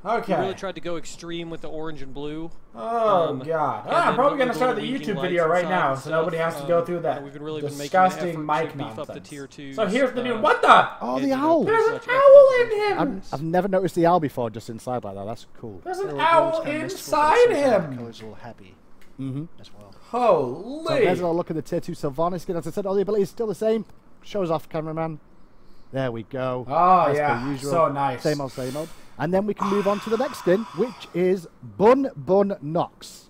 Okay. We really tried to go extreme with the orange and blue. Oh, God. I'm probably going to start the YouTube video right now, so nobody has to go through that disgusting mic nonsense. So here's the new... What the? Oh, the owl. There's an owl in him. I've never noticed the owl before, just inside like that. That's cool. There's an owl inside him. Colors a little happy as well. Holy. So there's a look at the Tier 2 Sylvanas skin. As I said, all the abilities still the same. Shows off, cameraman. There we go. Oh, as yeah. per usual. So nice. Same old, same old. And then we can move on to the next skin, which is Bun Nox.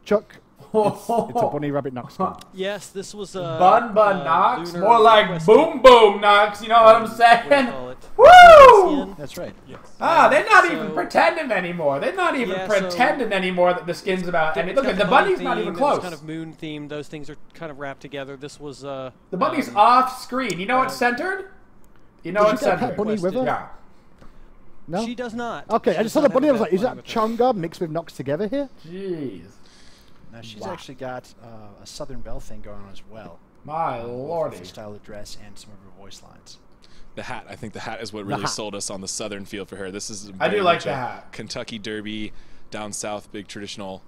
Chuck, it's a bunny rabbit Nox skin. Yes, this was Bun Nox? More like Boom Nox, you know what I'm saying? Woo! That's right. Yes. Ah, they're not even pretending anymore. They're not even pretending anymore that the skin's about... I mean, look, the bunny's not even close. It's kind of moon themed. Those things are kind of wrapped together. This was... the bunny's off screen. You know what's centered? You know what's centered? Bunny with her? Yeah. No? She does not. Okay, I just saw the bunny. I was like, is that Chonga mixed with Nox together here? Jeez. Now she's actually got a Southern Belle thing going on as well. My lordy. Her style of dress and some of her voice lines. The hat. I think the hat is what really sold us on the Southern feel for her. This is I do like the hat. Kentucky Derby, down south, big traditional.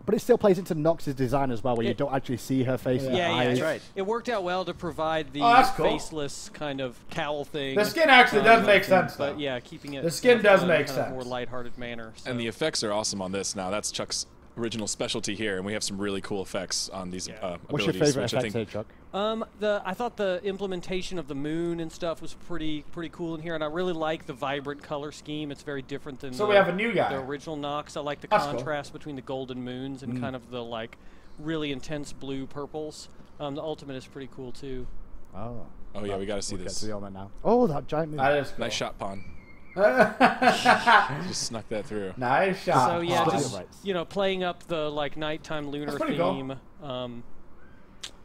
But it still plays into Nox's design as well, where you don't actually see her face. Yeah, that's right. It worked out well to provide the faceless kind of cowl thing. The skin actually does make sense, though. But yeah, keeping it. The skin does make sense. More lighthearted manner. So. And the effects are awesome on this. Now that's Chuck's original specialty here, and we have some really cool effects on these abilities. What's your favorite effect here, Chuck? I thought the implementation of the moon and stuff was pretty cool in here, and I really like the vibrant color scheme. It's very different than we have a new guy. The original Nox. I like the contrast between the golden moons and kind of the like really intense blue purples. The ultimate is pretty cool too. Oh yeah, we got to see this. Now. Oh, that giant moon. That is cool. Nice shot, Pon. Just snuck that through. Nice shot. So yeah, just playing up the like nighttime lunar theme. Cool.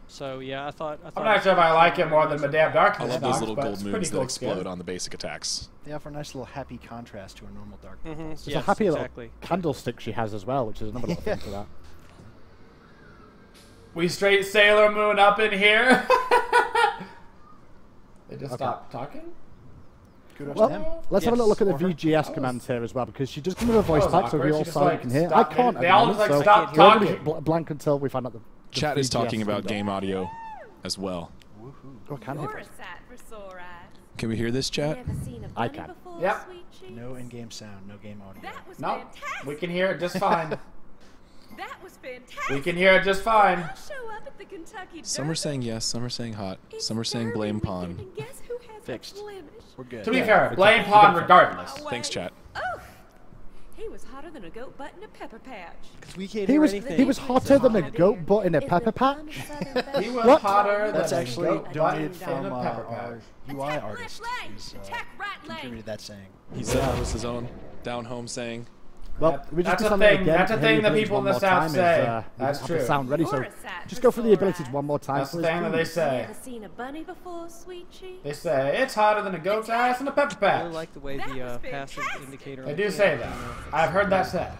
So yeah, I thought I'm not sure if I like it more than Madame Darkness. I love those little gold moons that explode on the basic attacks. They offer a nice little happy contrast to a normal dark. There's a happy little candlestick she has as well, which is another little thing to that. We straight Sailor Moon up in here. They just stopped talking? Well, let's have a little look at the VGS commands here as well, because she does come with a voice pack, so we all sound can hear. I can't. They all just like stop talking. Blank until we find out the chat is talking about game audio as well. Oh, I can hear it. Can we hear this, chat? I can. Yep. No in-game sound, no game audio. No, we can hear it just fine. That was fantastic. We can hear it just fine. I'll show up at the Kentucky Derby. Some are saying yes, some are saying hot, some are saying blame Pon. And guess who has Fixed. We're good. To be fair, blame Pon regardless. Thanks, chat. Oh, he was hotter than a goat butt in a pepper patch. Because we can't hear anything. He was hotter than a goat butt in a pepper patch. He was hotter That's than actually a goat donated butt in from a pepper our patch. UI artist who's contributed that saying. He said that was his own down-home saying. Well, we just that's a thing. That's a thing that people in the South say. That's true. Sound ready, so just go through the abilities one more time. That's the thing that they say. Ever seen a bunny before, sweet cheek? They say it's hotter than a goat's ass in a pepper patch. I really like the way the passive indicator. They do say that. I've heard that said.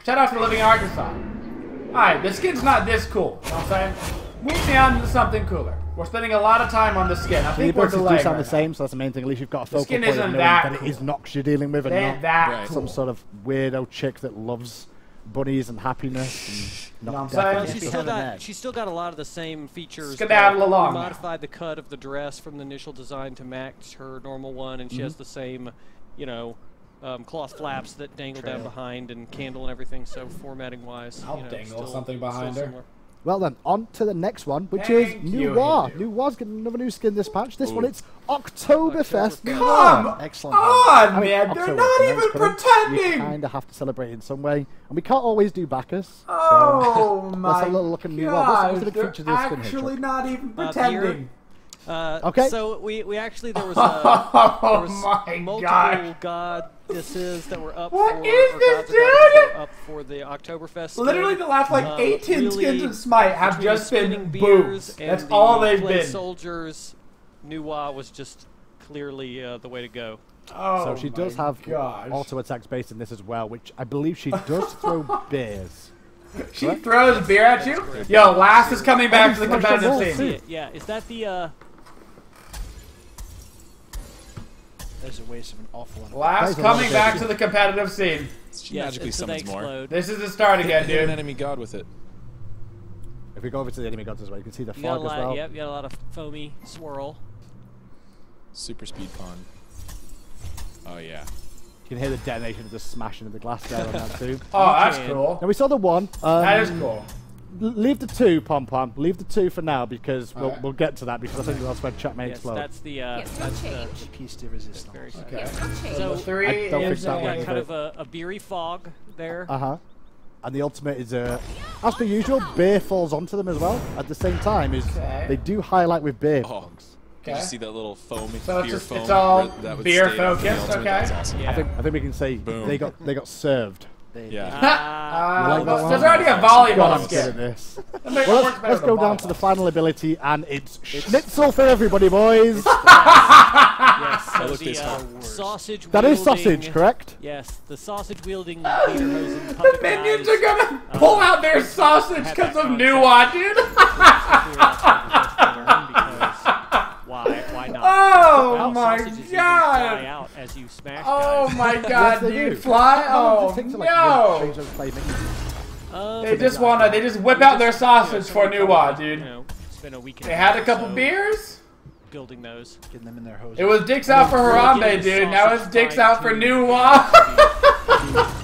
Shout out to Living in Arkansas. Alright, the skin's not this cool. You know what I'm saying? Move me on to something cooler. We're spending a lot of time on the skin. I think we're delayed. Do sound the same, so that's the main thing. At least you've got a focal point of knowing that it is Nox you're dealing with, and not cool. some sort of weirdo chick that loves bunnies and happiness. And not death. She's still got a lot of the same features. Skedaddle along. We modified the cut of the dress from the initial design to match her normal one, and she has the same, cloth flaps that dangle down behind and candle and everything. So formatting-wise, I'll dangle something behind her. Similar. Well then, on to the next one, which is Noir. Noir's getting another new skin this patch. This one, it's Oktoberfest. Come Excellent. on, man. They're not even pretending. You kind of have to celebrate in some way. And we can't always do Bacchus. Oh, so my let's have a little look at Noir. What's the big features of this skin actually here, not even pretending. Okay. So we actually, there was multiple goddesses that were up what for, is this, dude? up for the Oktoberfest. Literally the last like 18 skins in Smite have just been boobs. That's all they've been. Soldiers, Noir was just clearly the way to go. Oh, so she does have auto attacks based in this as well, which I believe she does throw bears. She throws beer at you. Yo, Last is coming back to the competitive See scene. it, yeah. Is that the There's a waste of an awful lot of Last coming back to the competitive scene. She magically summons more. This is the start again, Hit an dude. enemy god with it. If we go over to the enemy gods as well, you can see the You got a fog as lot, well. yep, you got a lot of foamy swirl. Super speed con. Oh yeah. You can hear the detonation of the smashing of the glass there on that too. Oh, that's cool. Now we saw the one. That is cool. Leave the 2, Pom Pom. Leave the 2 for now because Alright. we'll get to that because I think that's when chat may Yes, explode. that's the Yes, that's no the change. piece de resistance. very Okay. Yes, no change. So The 3 I don't think is that works. kind of a beery fog there. And the ultimate is as per usual, beer falls onto them as well. At the same time, is Okay. they do highlight with beer. Oh. Did you see that little foam? So beer it's foam all that would beer stay up in the focused, ultimate? okay. That's awesome. Yeah. I think we can say Boom. they got served. Yeah. like that There's one? already a God, volleyball I'm good at skin. this. That makes- Well, works better let's than go down to volleyball. the final ability, and it's schnitzel for everybody, boys. Yes, so look the this sausage. That is wielding- sausage, correct? Yes, the sausage wielding Lederhosen The puppet minions guys. are gonna pull out their sausage had because that of new concept. dude. Why not? Oh Well, my sausages even God. fly out as you smash Oh guys. my Yes, god, they dude, do. fly? How long does Oh it take to, like, no! change those play minions? They just wanna, they just whip out their sausage for somebody new told me, dude. You know, spend a week and They a had a half couple or so beers. building those. Getting them in their hose. It was dicks out for Harambe, dude. Now it's dicks out for new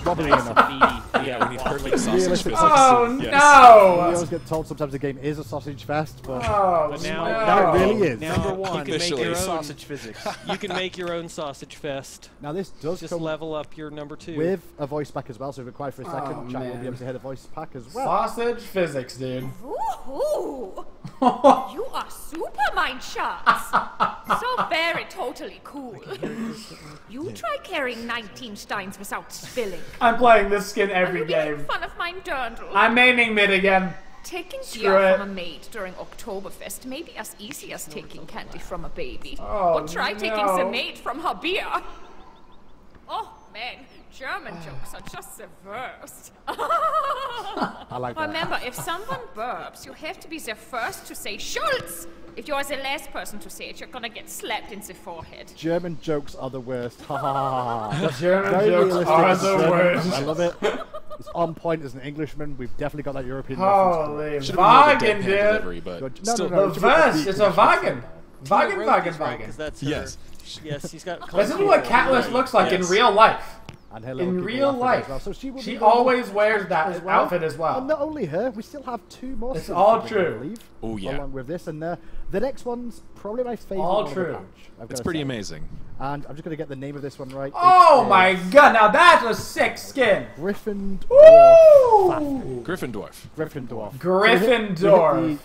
Probably enough. Yeah, we need perfect sausage Realistic fist. Oh We Yes. no! always get told sometimes the game is a sausage fest, but Oh But now- no! now it really is. Now Number you one, can make officially. your own sausage physics. You can make your own sausage fest. Now this does Just come level up your number 2. with a voice pack as well, so if we're quiet for a second, Oh, chat will man. be able to hear the voice pack as well. Sausage physics, dude. Ooh, you are super mind shots. So very totally cool. You try carrying 19 steins without spilling. I'm playing this skin Are every you making game. fun of my dirndl? I'm maining mid again. Taking Screw beer it. from a maid during Oktoberfest may be as easy as taking candy from a baby. Oh, but try taking no. the maid from her beer. Oh man, German jokes are just the worst. I like that. Remember, if someone burps, you have to be the first to say Schultz. If you're the last person to say it, you're gonna get slapped in the forehead. German jokes are the worst. Ha ha ha ha. German Very jokes realistic are as the German. worst. I love it. It's on point as an Englishman. We've definitely got that European Holy Should've been more of a Wagen, deadpan dude. delivery, but Good. still. No, The it should be upbeat verse, it's a Wagen. Wagen, Tina Wagen, Rose is right, Wagen. 'cause that's her. Yes. Yes, he's got. This is what Catless looks like in Yes. real life. And her little In people real outfit life. as well. So she will She be going always on wears that as well. outfit as well. And not only her, we still have 2 more. It's skins all to bring, true. I believe, Oh, yeah. Along with this, and the next one's probably my favorite. All one of the true. patch, I've It's gotta pretty say. amazing. And I'm just gonna get the name of this one right. Oh It's, my god, now that's a sick skin. Griffin. Woo! Gryffindorf. Gryffindor. Gryffindor.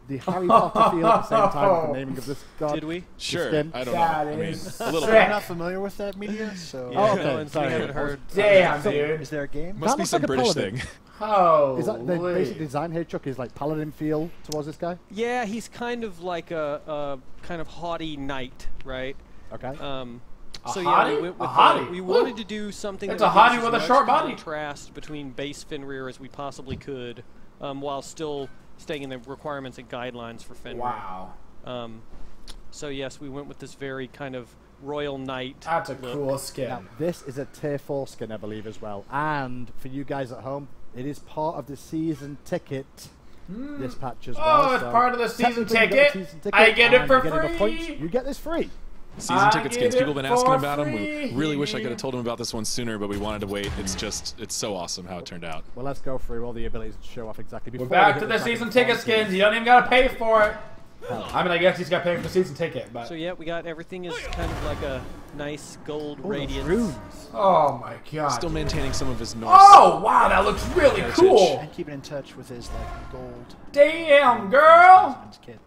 The Harry Potter feel at the same time with the naming of this god. Did we? Sure. skin. I don't know. That I mean, is a little sick. bit. I'm not familiar with that media, so Yeah, Oh, okay, no, and we sorry. haven't heard. Damn, So- dude. is there a game? Must That be looks some like a British paladin. thing. Is that the Holy. basic design here, Chuck? Is like paladin feel towards this guy? Yeah, he's kind of like a kind of haughty knight, right? Okay. So A yeah, hottie? we went with A hottie. we Ooh. wanted to do something It's that a would give hottie us with as a short much body. contrast between base Fenrir as we possibly could, while still staying in the requirements and guidelines for Fenrir. Wow. So yes, we went with this very kind of royal knight. That's a look. cool skin. Now, this is a tier 4 skin, I believe, as well. And for you guys at home, it is part of the season ticket. This patch as well. Oh, it's so part of the season technically you get ticket. a season ticket, I get it and for you're getting enough free. points, you get this free. Season I ticket skins. get People have been it asking for about them. We really wish I free. could have told them about this one sooner, but we wanted to wait. It's so awesome how it turned out. Well, let's go through all the abilities to show off exactly. We're Before back we to hit the second season ticket phase. skins. You don't even gotta pay for it. I mean, I guess he's got to pay for the season ticket, but. So yeah, we got everything is kind of like a nice gold Oh, those radiance. runes. Oh my god. Still maintaining some of his Norse. Oh wow, that looks really Heritage. cool. And keeping in touch with his like gold. Damn, girl. husband's kid.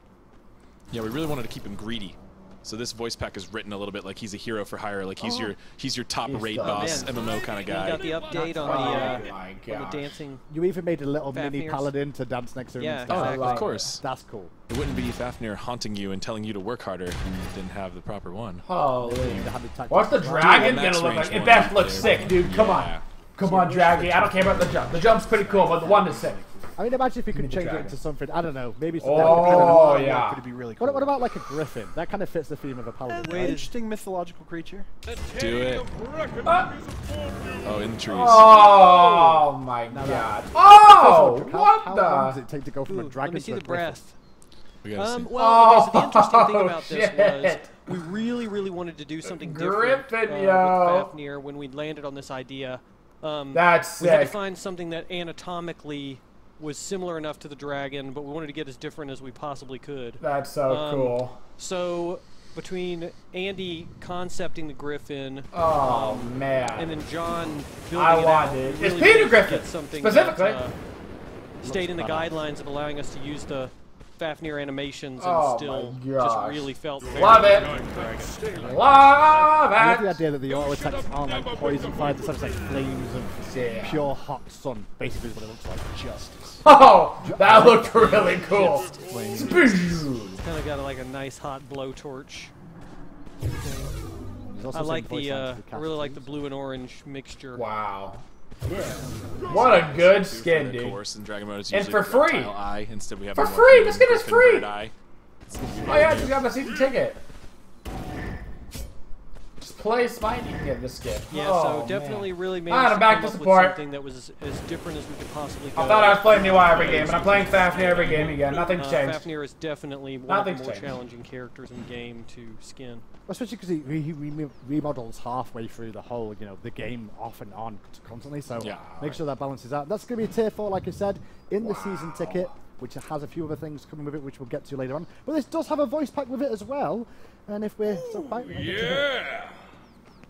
Yeah, we really wanted to keep him greedy. So this voice pack is written a little bit like he's a hero for hire, like he's your top raid the- boss, man. MMO kind of We guy. got the update on Oh the my on the god. dancing. You even made a little mini Fafnir's. paladin to dance next to him. Yeah, and stuff. Oh, exactly. of course. That's cool. It wouldn't be Fafnir haunting you and telling you to work harder if you didn't have the proper one. Holy. The habit tactics What's the as well. dragon Max gonna look range like? It one best right looks there. sick, dude. Come on. Yeah. Come on, Draggy. I don't care about the jump. The jump's pretty cool, but the one is sick. I mean, imagine if you could change it into something, I don't know, maybe something Oh, yeah. Could be really cool. What about like a griffin? That kind of fits the theme of a paladin. An interesting mythological creature. Do it. Oh, in the trees. Oh, my God. Oh, How long what does it take to go from a Ooh, dragon let me see to a the griffin? breath. We gotta see. Well, okay, so the interesting thing Oh, about this was shit. we really wanted to do something Griffin, different with yo. Fafnir when we landed on this idea. That's We had to sick. find something that anatomically was similar enough to the dragon, but we wanted to get as different as we possibly could. That's so cool. So between Andy concepting the griffin, Oh, man. and then John I building it want out, it. we It's really Peter wanted to Griffin, get something specifically. that, stayed in the guidelines of allowing us to use the Fafnir animations and Oh still my just gosh. really felt very Love it. dragon. Love I love the it. idea that the auto attacks aren't like poison fire, it's such like flames of Yeah. pure hot sun, basically is what it looks like. Justice. Oh, that looked really cool. It's kind of got like a nice hot blowtorch. I like the, I really like the blue and orange mixture. Wow. What a good skin, Of dude. course, in Dragon Mode, it's And usually for free. reptile eye. Instead, we have For a more free. human This skin is griffin free. bird eye. Oh yeah, you got the season ticket. Just play Smite, you can get this skin. Yeah, Oh, so definitely man. really Alright, managed I'm to back come to up with support. something that was as different as we could possibly go. I thought I was playing New Eye every game, and I'm playing Fafnir every game again. Nothing's changed. Fafnir is definitely one of the Nothing's more changed. challenging characters in the game to skin. Especially because he remodels halfway through the whole, you know, the game off and on constantly. So Yeah. make sure that balances out. That's going to be a tier 4, like I said, in the season ticket, which has a few other things coming with it, which we'll get to later on. But this does have a voice pack with it as well. And if we're so quiet, we'll get to it.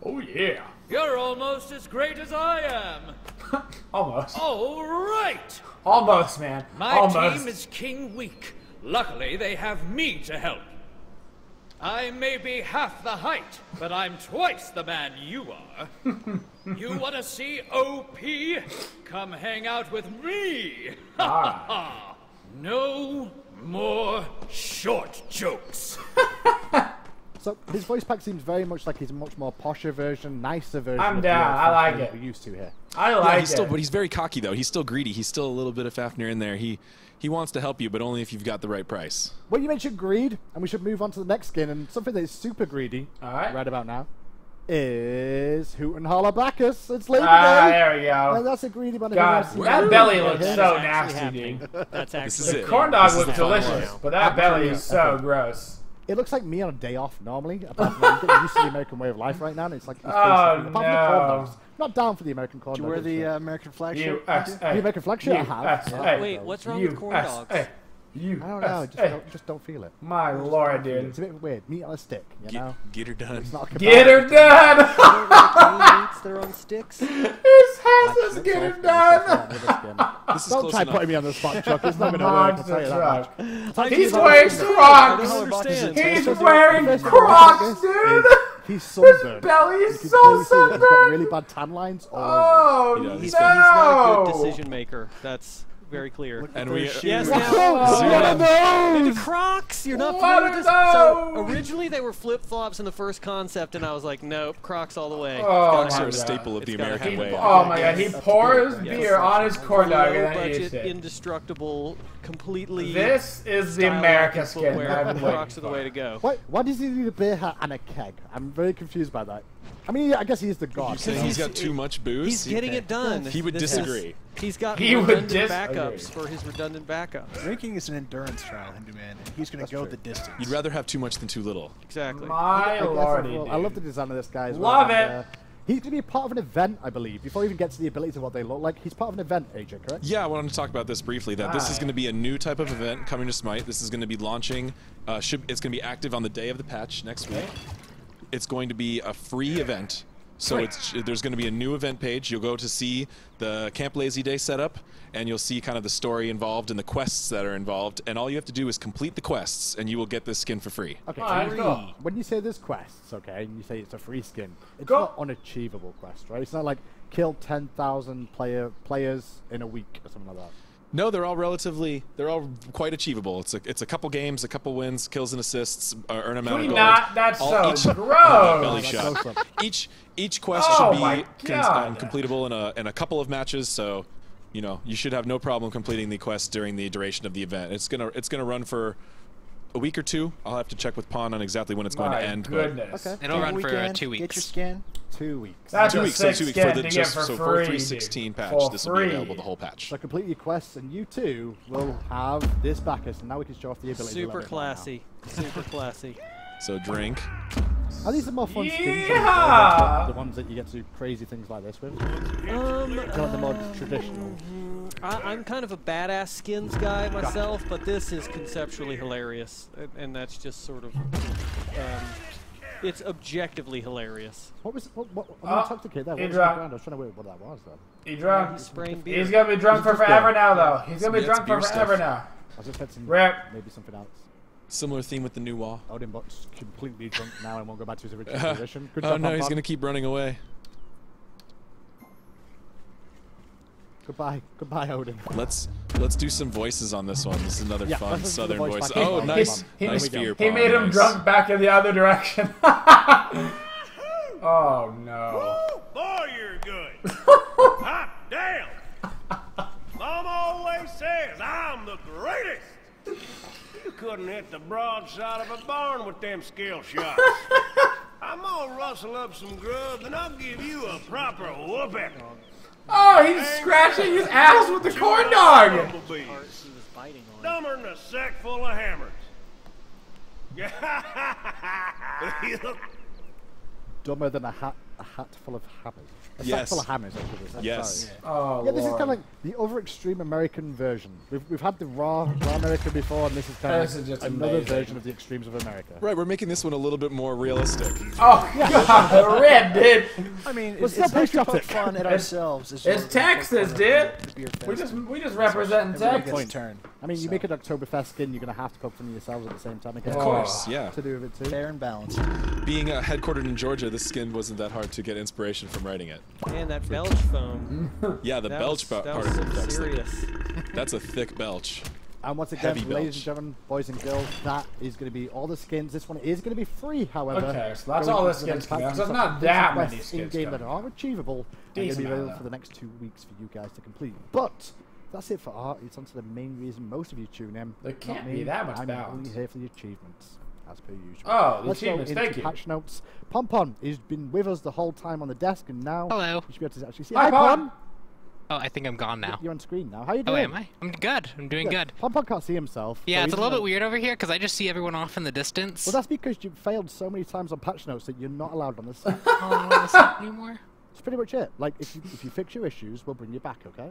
Oh yeah. You're almost as great as I am. Almost. All right. Almost, man. My Almost. team is King Weak. Luckily, they have me to help. I may be half the height, but I'm twice the man you are. You want to see OP? Come hang out with me. No more short jokes. So his voice pack seems very much like he's a much more posher version, nicer version. I'm of the down. old I like Fafnir it. We're used to here. I Yeah, like he's still, it. but he's very cocky though. He's still greedy. He's still a little bit of Fafnir in there. He wants to help you, but only if you've got the right price. Well, you mentioned greed, and we should move on to the next skin, and something that is super greedy Alright. right about now is Hoot and Holler Bacchus. It's Labor Day. There we And go. that's a greedy one. God, If you've that seen belly it. looks Yeah. so That's actually nasty, happening. dude. That's This is actually it. Corn dog This is looks the fun delicious, one. but that belly is Absolutely, so I think. gross. It looks like me on a day off normally. Apart from I'm getting used to the American way of life right now, and it's like it's Oh, apart from the corn no. dogs. Not down for the American corn Do you dog. wear it's, the American flag shirt? USA. the American flag shirt I have. USA. Wait, what's wrong with corn dogs? USA. I don't know. Just don't feel it. My lord, dude. It's a bit weird. Meat on a stick, you know. Get her done. It's not a Get her done! eats their own sticks. His house is getting done! This is Don't close try enough. putting me on the spot, Chuck. It's not going to work. I'll tell you Monster that truck. much. He's Talk wearing to you about- Crocs! I don't understand. He's wearing First of all, Crocs, dude! He's sunburned. belly is You can so clearly see that he's got sunburned! really bad tan lines. Oh, He no! does. He's not a good decision maker. That's very clear. And we Yes, What now. are those? The Crocs! You're not What familiar are with this? So those? originally they were flip-flops in the first concept, and I was like, nope, Crocs all the way. Oh, Crocs my are a God. staple of the It's gotta American happen. way. Oh my god, he pours Yes. beer on his corn dog and then eats Low-budget, it. indestructible, completely This is the style America lacking skin footwear. that I've been waiting Crocs are the way to go. Why does he need a beer hat and a keg? I'm very confused by that. I mean, I guess he's the god. Saying he's got too much booze. He's getting it done. He would This is- disagree. He's got He would redundant disagree. backups for his redundant backups. Drinking is an endurance trial, Hindu man, and he's going to go true. the distance. You'd rather have too much than too little. Exactly. My lordy, I love the design of this guy as well. Love and, it. He's going to be part of an event, I believe. Before he even gets to the abilities of what they look like, he's part of an event, AJ, correct? Yeah, I wanted to talk about this briefly. That this is Right. going to be a new type of event coming to Smite. This is going to be launching. It's going to be active on the day of the patch next week. It's going to be a free event. So there's going to be a new event page. You'll go to see the Camp Lazy Day setup, and you'll see kind of the story involved and the quests that are involved. And all you have to do is complete the quests, and you will get this skin for free. Okay, Alright, so cool. when you say there's quests, okay, and you say it's a free skin, it's Go. not unachievable quest, right? It's not like kill 10,000 players in a week or something like that. No, they're all quite achievable. It's a couple games, a couple wins, kills and assists, earn amount of gold. That's all, so each, gross. belly shot. Each quest Oh should my be God. completable in a couple of matches. So, you know, you should have no problem completing the quest during the duration of the event. It's gonna run for a week or two. I'll have to check with Pon on exactly when it's going to end. Goodness. Okay. It'll run for 2 weeks. Get your skin. 2 weeks. That's 2 a weeks. sick So 2 weeks skin for the to get for so free, for dude. 3.16 patch. For This will be free. available the whole patch. So complete your quests, and you too will have this backer. So now we can show off the ability. Super classy. Super classy. So drink. Are these the more fun skins? Yeah. The ones that you get to do crazy things like this with? Like the more traditional. I'm kind of a badass skins guy myself, but this is conceptually hilarious, and that's just sort of, it's objectively hilarious. What was it? What I'm intoxicated there. What was drunk. the brand? I was trying to work what that was though. He drunk. He's spraying beer. He's gonna be drunk for forever now, though. He's gonna be That's drunk for beer forever stuff. now. I was expecting Rip. maybe something else. Similar theme with the new wall. Odinbot's completely drunk now and won't go back to his original position. Good Oh job, no, Pom he's Pom. gonna keep running away. Goodbye, Odin. Let's do some voices on this one. This is another Yeah, fun let's listen to the southern voice voice. back. Oh, He- nice, he- nice he- fear. He made him nice. drunk back in the other direction. Oh no. Boy, you're good. Hot damn. Mom always says I'm the greatest. You couldn't hit the broadside of a barn with them skill shots. I'm gonna rustle up some grub and I'll give you a proper whooping. Oh, he's scratching his ass with the corn dog. He was biting on. Dumber than a sack full of hammers. Dumber than a hat full of hammers. A sack Yes. full of hammers, actually. I'm Yes. sorry. Oh, Yeah, this is Lord. kind of like the over extreme American version. We've had the raw American before, and this is kind This of is just another amazing. version of the extremes of America. Right, we're making this one a little bit more realistic. Oh God, Red, dude. I mean, Let's it's not nice to patriotic. poke fun at ourselves. It's well as poke Texas, fun dude. at the beer We fest. just represent Everybody Texas. gets a turn. I mean, you So. make an Oktoberfest skin, you're going to have to poke fun at yourselves at the same time. Again. Of course, yeah. To do with it too. Fair and balanced. Being headquartered in Georgia, this skin wasn't that hard to get inspiration from writing it. And that belch foam. Yeah, the That belch was, part that of was it. some That's serious. That's a thick belch. And once again, Heavy ladies and belch. gentlemen, boys and girls, that is going to be all the skins. This one is going to be free, however. Okay, so that's Going all the into skins next coming patch. out. So We've it's got not some that quests many skins in-game that coming are achievable and going to Decent be available amount, for the next 2 weeks for you guys to complete. But that's it for art. It's on to the main reason most of you tune in. There Not can't me. be that much I'm balance. only here for the achievements, as per usual. Oh, the Let's go achievements, into thank you. patch notes. Pompon has been with us the whole time on the desk, and now Hello. you should be able to actually see. Hi, Pon. Oh, I think I'm gone now. You're on screen now. How you Oh, doing? am I? I'm good. I'm doing good. Pompon can't see himself. Yeah, so it's a he's little gonna- bit weird over here because I just see everyone off in the distance. Well, that's because you failed so many times on patch notes that you're not allowed on the set. Oh, I don't want to see anymore. That's pretty much it. Like, if you fix your issues, we'll bring you back, okay?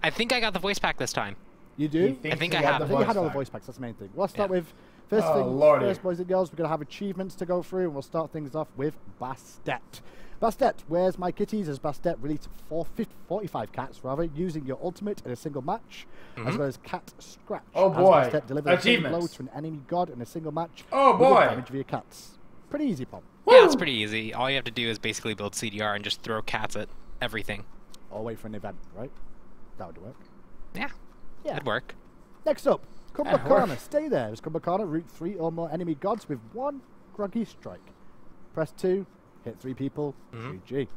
I think I got the voice pack this time. You do? He thinks I think he I got have. the I think you had all the back. voice packs. That's the main thing. We'll start Yeah. with first Oh, thing Lordy. first, boys and girls. We're gonna have achievements to go through, and we'll start things off with Bastet. Bastet, where's my kitties? As Bastet released 45 cats, rather, using your ultimate in a single match, as well as Cat Scratch. Oh, as boy. Bastet delivers a single blow Achievements. to an enemy god in a single match. Oh, with the boy. damage via cats. Pretty easy, Pop. Yeah, it's pretty easy. All you have to do is basically build CDR and just throw cats at everything. Or wait for an event, right? That would work. Yeah, Yeah. that'd work. Next up, That'd Kumbhakana. work. Stay there. As Kumbhakana, root 3 or more enemy gods with 1 groggy strike. Press 2, hit 3 people, GG.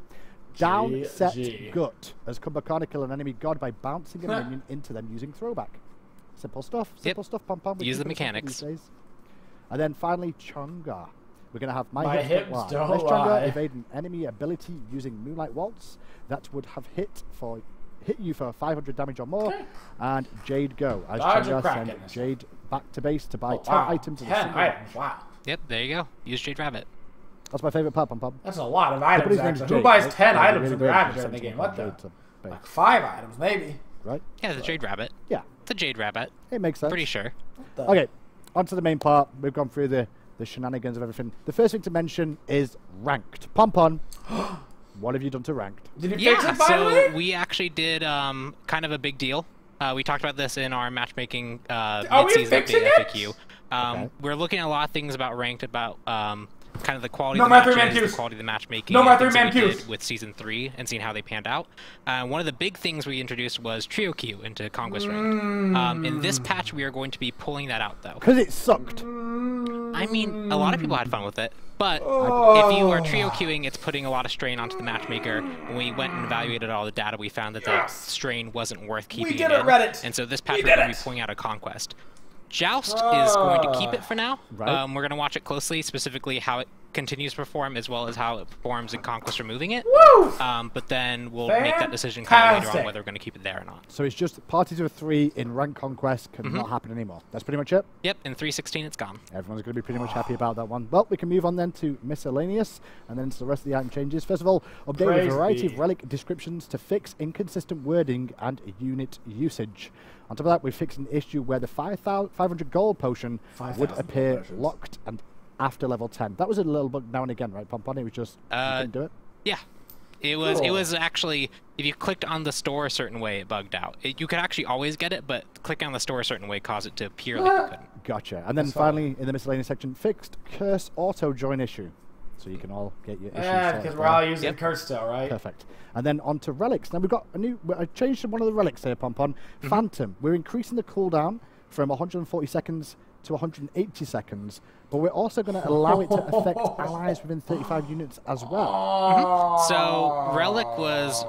Down, set, GG. gut. As Kumbhakana kill an enemy god by bouncing a minion into them using throwback. Simple stuff. Simple stuff, Pom Pom. Use the mechanics. And then finally, Chonga. We're going to have my, My hips hips don't don't lie. This Chonga lie. evade an enemy ability using Moonlight Waltz that would have hit you for 500 damage or more, and Jade Go. As Dodge or Chonga crack send in this Jade back to base to buy Oh, 10 wow. items in a 10 single items, wow. Yep, there you go. Use Jade Rabbit. That's my favorite part, Pom Pom. That's a lot of Everybody's items, name's actually. Who Jade, buys right? 10 Yeah, items really from their weird average to in the send game? someone What the? Jade to base, Like 5 items, maybe. right? Yeah, the Jade Rabbit. Yeah, It's a Jade Rabbit. it makes sense. Pretty sure. Okay, on to the main part. We've gone through the shenanigans of everything. The first thing to mention is ranked. Pom Pom, what have you done to ranked? Did you fix Yeah, it finally? so we actually did kind of a big deal. We talked about this in our matchmaking Are we mid-season fixing update it? FAQ. Okay. We're looking at a lot of things about ranked, about kind of the quality No of the more 3-man matches, queues. the quality of the matchmaking, No more and things that 3-man we queues. did with Season 3 and seeing how they panned out. One of the big things we introduced was Trio Queue into Conquest Ranked. In this patch, we are going to be pulling that out, though. Because it sucked. I mean, a lot of people had fun with it, but if you are trio queuing, it's putting a lot of strain onto the matchmaker. When we went and evaluated all the data, we found that that strain wasn't worth keeping did it it, in. Reddit. And so this patch, we're going to be pulling out a Conquest. Joust is going to keep it for now. Right. We're going to watch it closely, specifically how it continues to perform, as well as how it performs in Conquest removing it. Woo! But then we'll make that decision kind of later Fantastic. on whether we're going to keep it there or not. So it's just parties of 3 in Rank Conquest can not happen anymore. That's pretty much it. Yep, in 3.16 it's gone. Everyone's going to be pretty much happy about that one. Well, we can move on then to miscellaneous, and then to the rest of the item changes. First of all, update Praise a variety be. of relic descriptions to fix inconsistent wording and unit usage. On top of that, we fixed an issue where the 500 gold potion would 5,000 appear potions. locked and after level 10. That was a little bug now and again, right, Pompon? It was just you couldn't do it. Yeah. It was Cool. actually, if you clicked on the store a certain way, it bugged out. You could actually always get it, but clicking on the store a certain way caused it to appear like you couldn't. Gotcha. And then That's finally, in the miscellaneous section, fixed curse auto join issue. So you can all get your issues Yeah, sorted because we're there. all using curse still, right? Perfect. And then on to relics. Now we've got a new. I changed one of the relics here, Pompon. Phantom. We're increasing the cooldown from 140 seconds to 180 seconds, but we're also going to allow it to affect allies within 35 units as well. So Relic was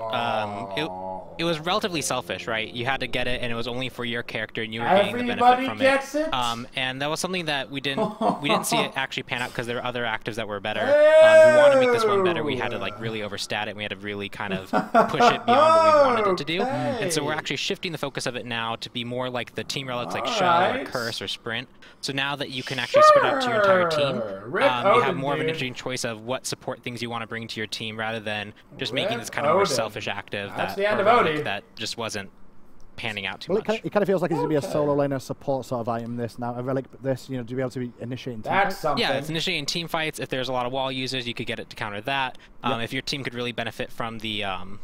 it was relatively selfish, right? You had to get it, and it was only for your character, and you were getting the benefit Everybody from gets it? And that was something that we didn't see it actually pan out because there were other actives that were better. If we wanted to make this one better, we had to like really overstat it. And we had to really kind of push it beyond what we wanted it to do. And so we're actually shifting the focus of it now to be more like the team relics like Shell or Alright. Curse or Sprint. So now that you can actually spread out to your entire team, Rip you have Odin, more of an dude. interesting choice of what support things you want to bring to your team rather than just making Rip this kind of more Odin. selfish active That's that, the end or of relic Odin. that just wasn't panning out too Well, much. it kind of feels like it's going to be a solo laner support sort of item. This now a relic, but this to be able to be initiating. team That's fights. something. Yeah, it's initiating team fights. If there's a lot of wall users, you could get it to counter that. If your team could really benefit from the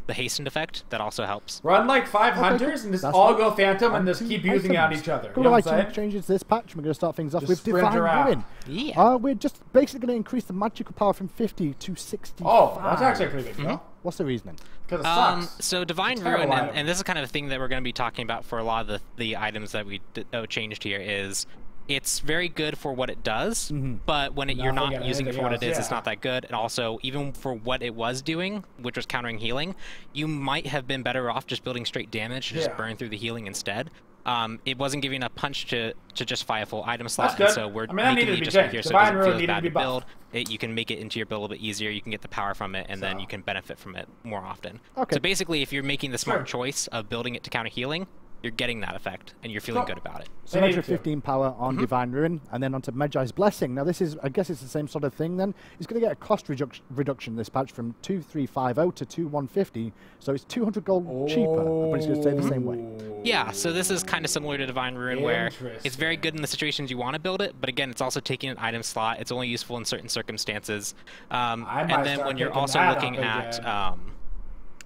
hastened effect, that also helps. Run like 5 hunters and just That's all right. go Phantom and just Two keep using out items. each other. You Couple know of what I'm item saying? changes this patch. We're going to start things off Just with sprint Divine around. Ruin. Yeah. We're just basically going to increase the magical power from 50 to 65. Oh, that's actually a pretty big deal. What's the reasoning? Because it sucks. So Divine Terrible Ruin, item. and this is kind of a thing that we're going to be talking about for a lot of the items that we changed here, is it's very good for what it does, but when you're Nothing not and using it for anything what it is, else, it's yeah. not that good. And also, even for what it was doing, which was countering healing, you might have been better off just building straight damage to just Yeah. burn through the healing instead. It wasn't giving a punch to justify a full item slot, That's good. and so we're I mean, that making needed it to be just changed. here so it Divine doesn't Ruin feel as needed to bad be to buffed. build. You can make it into your build a bit easier, you can get the power from it, and then you can benefit from it more often. Okay. So basically, if you're making the smart Sure. choice of building it to counter healing, you're getting that effect, and you're feeling Cool. good about it. So They extra needed to. 15 power on Divine Ruin, and then onto Magi's Blessing. Now this is, I guess it's the same sort of thing then. It's going to get a cost reduction this patch from 2,350 to 2,150, so it's 200 gold cheaper, but it's going to stay the same way. Yeah, so this is kind of similar to Divine Ruin, where it's Interesting. very good in the situations you want to build it, but again, it's also taking an item slot. It's only useful in certain circumstances. might And then start when you're picking also that looking up at again.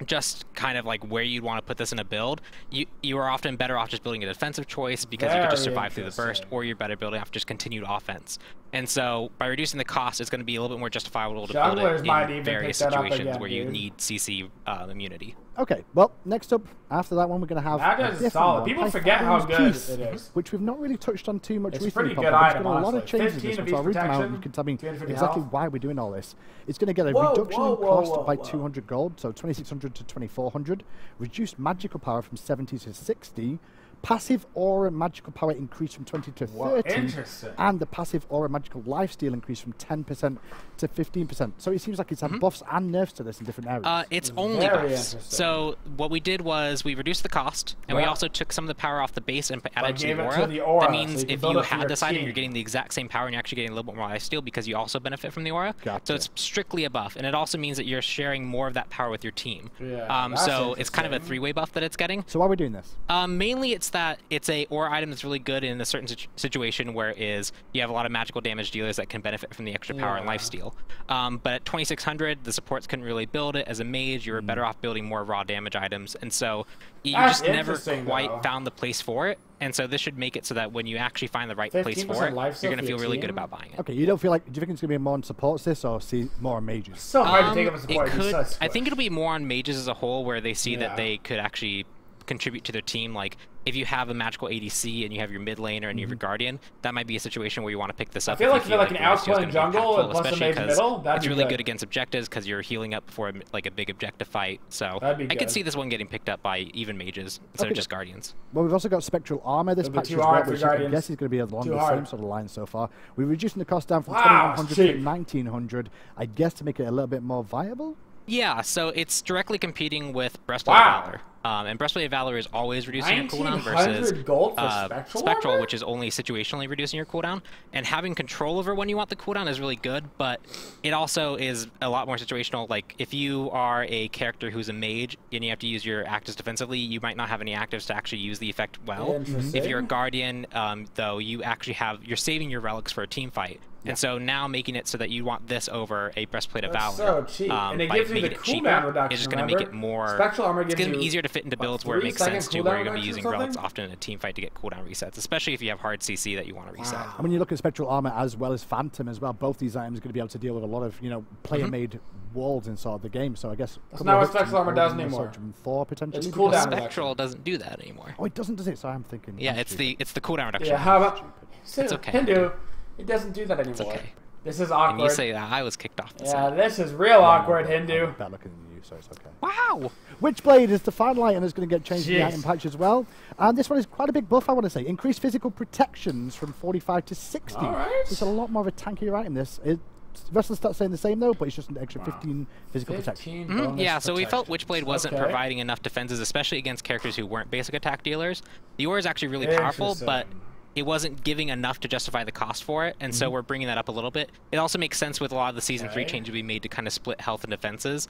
just kind of like where you'd want to put this in a build, you are often better off just building a defensive choice because you could just Very survive through the burst, interesting. or you're better building off just continued offense. And so by reducing the cost, it's going to be a little bit more justifiable to build Junglers it might in even various pick that up situations again, where you dude. need CC immunity. Okay, well, next up, after that one, we're going to have That a is different solid. one, People forget how Typhoon's good Peace, it is. which we've not really touched on too much It's a recently. pretty good Papa, but item, there's been a lot of honestly. changes 15 in of this one, so I'll read them out. protection, You can tell me 250 exactly health. why we're doing all this. It's going to get a Whoa, reduction whoa, in whoa, cost whoa, by whoa. 200 gold, so 2,600 to 2,400. Reduced magical power from 70 to 60. Passive aura magical power increase from 20 to 30. Whoa, interesting. And the passive aura magical lifesteal increase from 10% to 15%. So it seems like it's had buffs and nerfs to this in different areas. It's only Very buffs. interesting. So what we did was we reduced the cost, and we Yeah. also took some of the power off the base and added to gave the it aura. to the aura, That means so you can if build you up for had your this item, team. you're getting the exact same power, and you're actually getting a little bit more lifesteal because you also benefit from the aura. Gotcha. So it's strictly a buff, and it also means that you're sharing more of that power with your team. Yeah, that's So it's kind of a interesting. three-way buff that it's getting. So why are we doing this? Mainly, it's that it's a ore item that's really good in a certain situation where you have a lot of magical damage dealers that can benefit from the extra power and lifesteal. But at 2600, the supports couldn't really build it. As a mage, you were better off building more raw damage items, and so you just never quite found the place for it. And so this should make it so that when you actually find the right place for it, you're going to feel really good about buying it. Okay, you don't feel like, do you think it's going to be more on supports this or see more on mages? So hard to take up a support. It could, I think it'll be more on mages as a whole, where they see that they could actually contribute to their team. Like, if you have a magical ADC and you have your mid laner and you have your guardian, that might be a situation where you want to pick this up. I feel like if you're like an outplaying jungle and plus a mage middle, that'd be really good against objectives because you're healing up before like a big objective fight. So I could see this one getting picked up by even mages instead of just guardians. Well, we've also got spectral armor this patch as well, which I guess is going to be along the same sort of line so far. We're reducing the cost down from 2100 to 1900, I guess, to make it a little bit more viable. Yeah, so it's directly competing with Breastplate of Valor. And Breastplate of Valor is always reducing your cooldown versus gold for Spectral, which is only situationally reducing your cooldown. And having control over when you want the cooldown is really good, but it also is a lot more situational. Like, if you are a character who's a mage and you have to use your actives defensively, you might not have any actives to actually use the effect well. If you're a guardian, though, you actually you're saving your relics for a team fight. And so now making it so that you want this over a Breastplate of Valor, so cheap. And it by gives making the it cheaper, reduction, it's just going to make it more. Spectral armor gives it's going to be easier to fit into builds where it makes sense to, where you're going to be using reduction relics often in a team fight to get cooldown resets, especially if you have hard CC that you want to reset. And when you look at spectral armor as well as Phantom as well, both these items are going to be able to deal with a lot of player-made walls inside the game. So I guess that's not what spectral armor does anymore. Thor potentially. It's cooldown. Spectral doesn't do that anymore. Oh, it doesn't, does it? So I'm thinking. Yeah, it's the cooldown reduction. Yeah, how about it's okay. Hindu? It doesn't do that anymore. It's okay. This is awkward. And you say that I was kicked off. This is real awkward, Hindu. I'm better looking than you, so it's okay. Wow! Witchblade is the final item that's going to get changed in the item patch as well. And this one is quite a big buff, I want to say. Increased physical protections from 45 to 60. All right. So it's a lot more of a tankier item, this. The rest of the stats saying the same, though, but it's just an extra 15 physical protection. Yeah, so we felt Witchblade wasn't providing enough defenses, especially against characters who weren't basic attack dealers. The ore is actually really powerful, but it wasn't giving enough to justify the cost for it, and so we're bringing that up a little bit. It also makes sense with a lot of the Season 3 changes we made to kind of split health and defenses.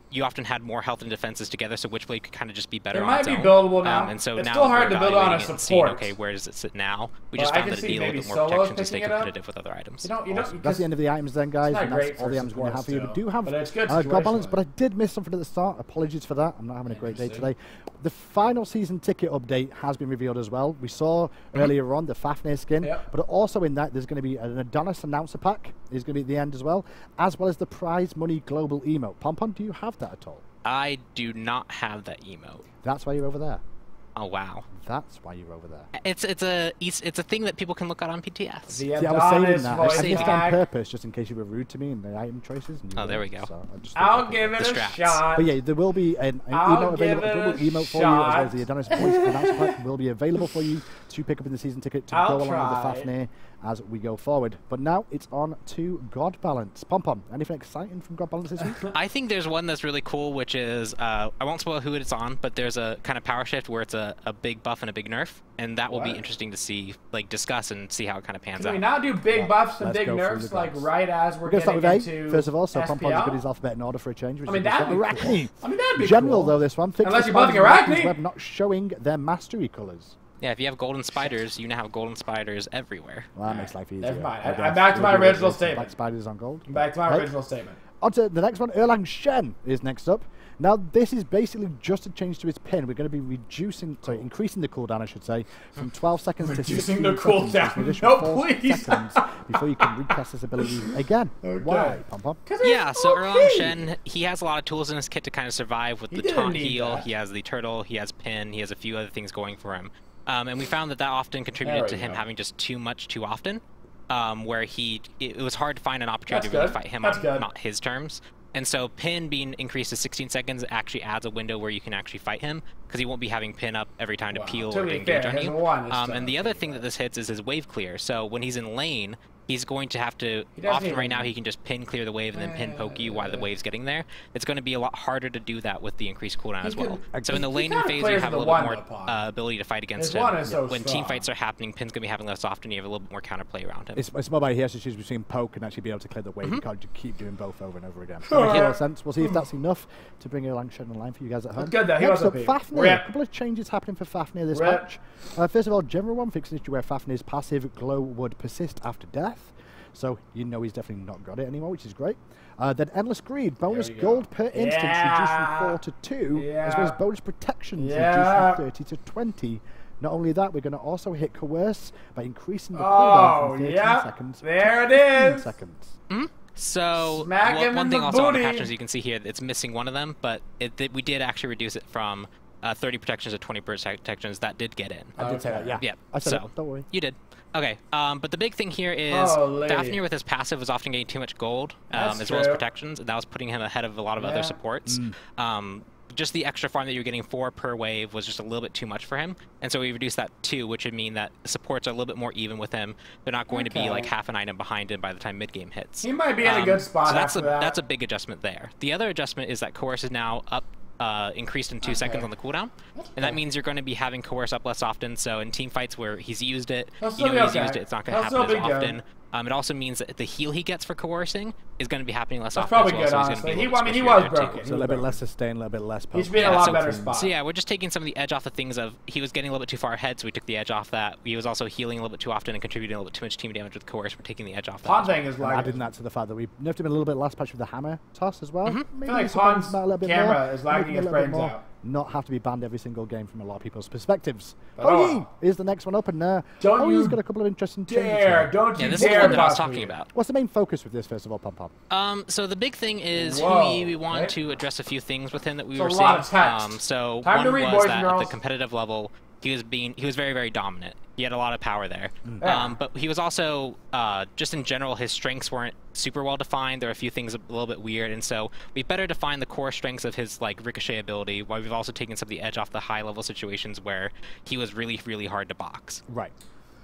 You often had more health and defenses together, so Witchblade could kind of just be better on its own. It might be buildable now. And so it's now still hard to build on a support. support. Okay, where does it sit now? We just found that it needed a little bit more protection to stay competitive with other items. That's the end of the items then, guys. And that's all the items we're going to have for you. We do have God Balance, but I did miss something at the start. Apologies for that. I'm not having a great day today. The final season ticket update has been revealed as well. We saw earlier on the Fafnir skin, but also in that there's going to be an Adonis announcer pack is going to be at the end as well as the prize money global emote. Pompon, do you have that at all? I do not have that emote. That's why you're over there. Oh wow. That's why you're over there. It's a thing that people can look at on PTS. See, I was saying that. I did it on purpose just in case you were rude to me in the item choices. And there we go. So I'll give it a shot. But yeah, there will be an emote available, a global emote for you, as well as the Adonis voice announcer pack will be available for you to pick up in the season ticket to go along with the Fafnir as we go forward. But now it's on to God Balance. Pom-Pom, anything exciting from God Balance this week? I think there's one that's really cool, which is, I won't spoil who it's on, but there's a kind of power shift where it's a big buff and a big nerf, and that will be interesting to see, like, discuss and see how it kind of pans out. Can we now do big buffs and big nerfs, like, right as we're getting into first of all, so SPL? Pom-Pom's got his alphabet in order for a change. I mean, that'd be Arachne. I mean, that'd be General, cool. though, this one. Unless you're buffing Arachne. Web not showing their mastery colors. Yeah, if you have golden spiders, you now have golden spiders everywhere. Well, that makes life easier. Never mind. I'm back to my original statement. Black spiders on gold. Back to my original statement. On to the next one. Erlang Shen is next up. Now, this is basically just a change to his pin. We're going to be increasing the cooldown, I should say, from 12 seconds to 16 the cooldown. No, please. Seconds before you can recast this ability again. Why, Pom-Pom? Yeah, so Erlang Shen, he has a lot of tools in his kit to kind of survive with the taunt heal. He has the turtle, he has pin, he has a few other things going for him. And we found that often contributed to him having just too much too often, where it was hard to find an opportunity to really fight him on not his terms. And so pin being increased to 16 seconds actually adds a window where you can actually fight him, because he won't be having pin up every time to peel or to engage on you. And the other thing that this hits is his wave clear. So when he's in lane, he's going to have to, often right now he can just pin clear the wave and then pin poke you while the wave's getting there. It's going to be a lot harder to do that with the increased cooldown as well. So in the laning phase, you have a little bit more ability to fight against him. When team fights are happening, pin's going to be happening less often, you have a little bit more counterplay around him. It's more about he has to choose between poke and actually be able to clear the wave. You can't just keep doing both over and over again. That makes a lot of sense. We'll see if that's enough to bring a Lancashire line for you guys at home. Good though, he Next was up, Fafnir. A couple of changes happening for Fafnir this match. First of all, general one fixing issue where Fafnir's passive glow would persist after death. So you know he's definitely not got it anymore, which is great. Then Endless Greed, bonus gold per instance reduced from 4 to 2, as well as bonus protections reduced from 30 to 20. Not only that, we're going to also hit Coerce by increasing the cooldown from 13 seconds to 15 seconds. So one thing also on the patches you can see here, it's missing one of them, but we did actually reduce it from 30 protections to 20 protections. That did get in. I did say that, yeah. Yeah, I said it, don't worry. You did. Okay, but the big thing here is Fafnir with his passive was often getting too much gold, as well as protections, and that was putting him ahead of a lot of other supports. Just the extra farm that you're getting 4 per wave was just a little bit too much for him, and so we reduced that to 2, which would mean that supports are a little bit more even with him. They're not going to be like half an item behind him by the time mid-game hits. He might be in a good spot so that's a big adjustment there. The other adjustment is that Coerce is now up increased in 2 seconds on the cooldown, and that means you're going to be having Coerce up less often. So in team fights where he's used it, you know he's used it, it's not going to happen as often. It also means that the heal he gets for coercing is going to be happening less often. That's probably good, honestly. He was broken. So a little bit less sustain, a little bit less poke. He's been in a lot better spot. So yeah, we're just taking some of the edge off the things of he was getting a little bit too far ahead, so we took the edge off that. He was also healing a little bit too often and contributing a little bit too much team damage with Coerce. We're taking the edge off that. Pond thing is like adding that to the fact that we nerfed him a little bit last patch with the hammer toss as well. Maybe I feel like Pond's camera is lagging his brains out. Not have to be banned every single game from a lot of people's perspectives. Oyi is the next one up, and Oyi's got a couple of interesting changes. Don't you this is the one that I was talking about. What's the main focus with this, first of all, Pom Pom? So the big thing is we want to address a few things with him that we were seeing. So one was that at the competitive level, he was very, very dominant. He had a lot of power there. But he was also, just in general, his strengths weren't super well defined. There were a few things a little bit weird, and so we better define the core strengths of his ricochet ability, while we've also taken some of the edge off the high level situations where he was really, really really hard to box. Right.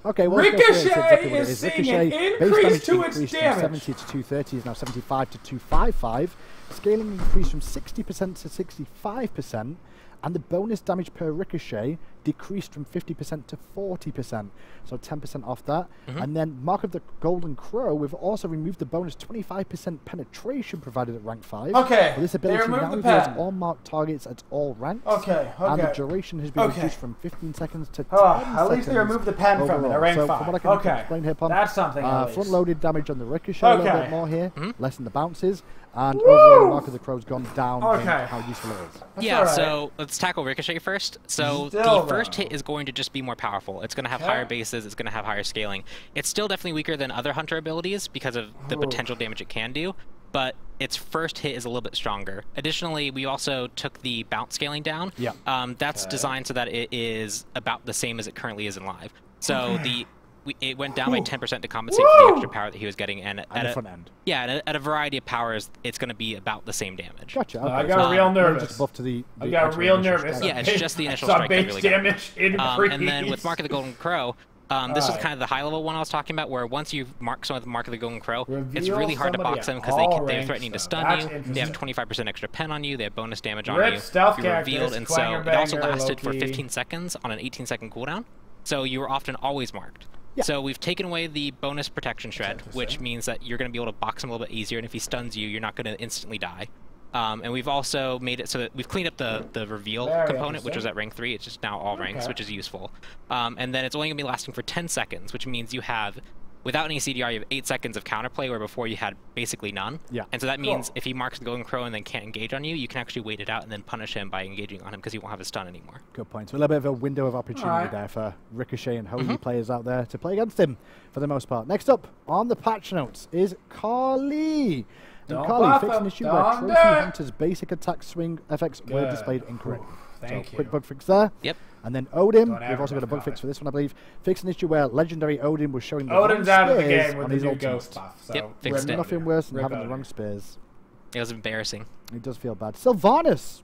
Okay, well, Ricochet is seeing an increase to its damage. From 70 to 230 is now 75 to 255. Scaling increased from 60% to 65%. And the bonus damage per ricochet decreased from 50% to 40%, so 10% off that. And then Mark of the Golden Crow, we've also removed the bonus 25% penetration provided at rank 5. Okay, this ability now reveals all marked targets at all ranks. And the duration has been reduced from 15 seconds to 10 seconds. At least they removed the pen from it at rank 5. So from what I can explain here, Pom, that's something front-loaded damage on the ricochet a little bit more here, less than the bounces. And overall, Mark of the Crow's gone down in how useful it is. Yeah, so let's tackle Ricochet first. So the first hit is going to just be more powerful. It's going to have higher bases, it's going to have higher scaling. It's still definitely weaker than other Hunter abilities because of the potential damage it can do, but its first hit is a little bit stronger. Additionally, we also took the bounce scaling down. That's designed so that it is about the same as it currently is in live. So it went down by 10% to compensate for the extra power that he was getting, and at the front end. Yeah, and at a variety of powers, it's going to be about the same damage. Gotcha. Okay. I got real nervous. Just buff to the I got real nervous. Yeah, it's just the initial strike that really damage and then with Mark of the Golden Crow, this is kind of the high-level one I was talking about, where once you mark someone with Mark of the Golden Crow, it's really hard to box them because they're threatening to stun you. They have 25% extra pen on you. They have bonus damage on you. You're revealed, and so it also lasted for 15 seconds on an 18-second cooldown. So you were often always marked. So we've taken away the bonus protection shred, which means that you're going to be able to box him a little bit easier, and if he stuns you, you're not going to instantly die. And we've also made it so that we've cleaned up the reveal component, which was at rank 3. It's just now all ranks, which is useful. And then it's only going to be lasting for 10 seconds, which means you have, without any CDR, you have 8 seconds of counterplay, where before you had basically none. And so that means if he marks the Golden Crow and then can't engage on you, you can actually wait it out and then punish him by engaging on him because he won't have a stun anymore. Good point. So a little bit of a window of opportunity there for Ricochet and Holy players out there to play against him for the most part. Next up on the patch notes is Carly. And Carly fixed an issue where Trophy Hunter's basic attack swing effects were displayed incorrectly. So quick bug fix there. And then Odin, we've also got a bug fix for this one, I believe. Fixed an issue where Legendary Odin was showing the Odin's out of the spears game with on the his new ultimate. ghost buff. So fixed it. Nothing worse than having the wrong spears. It was embarrassing. It does feel bad. Sylvanas!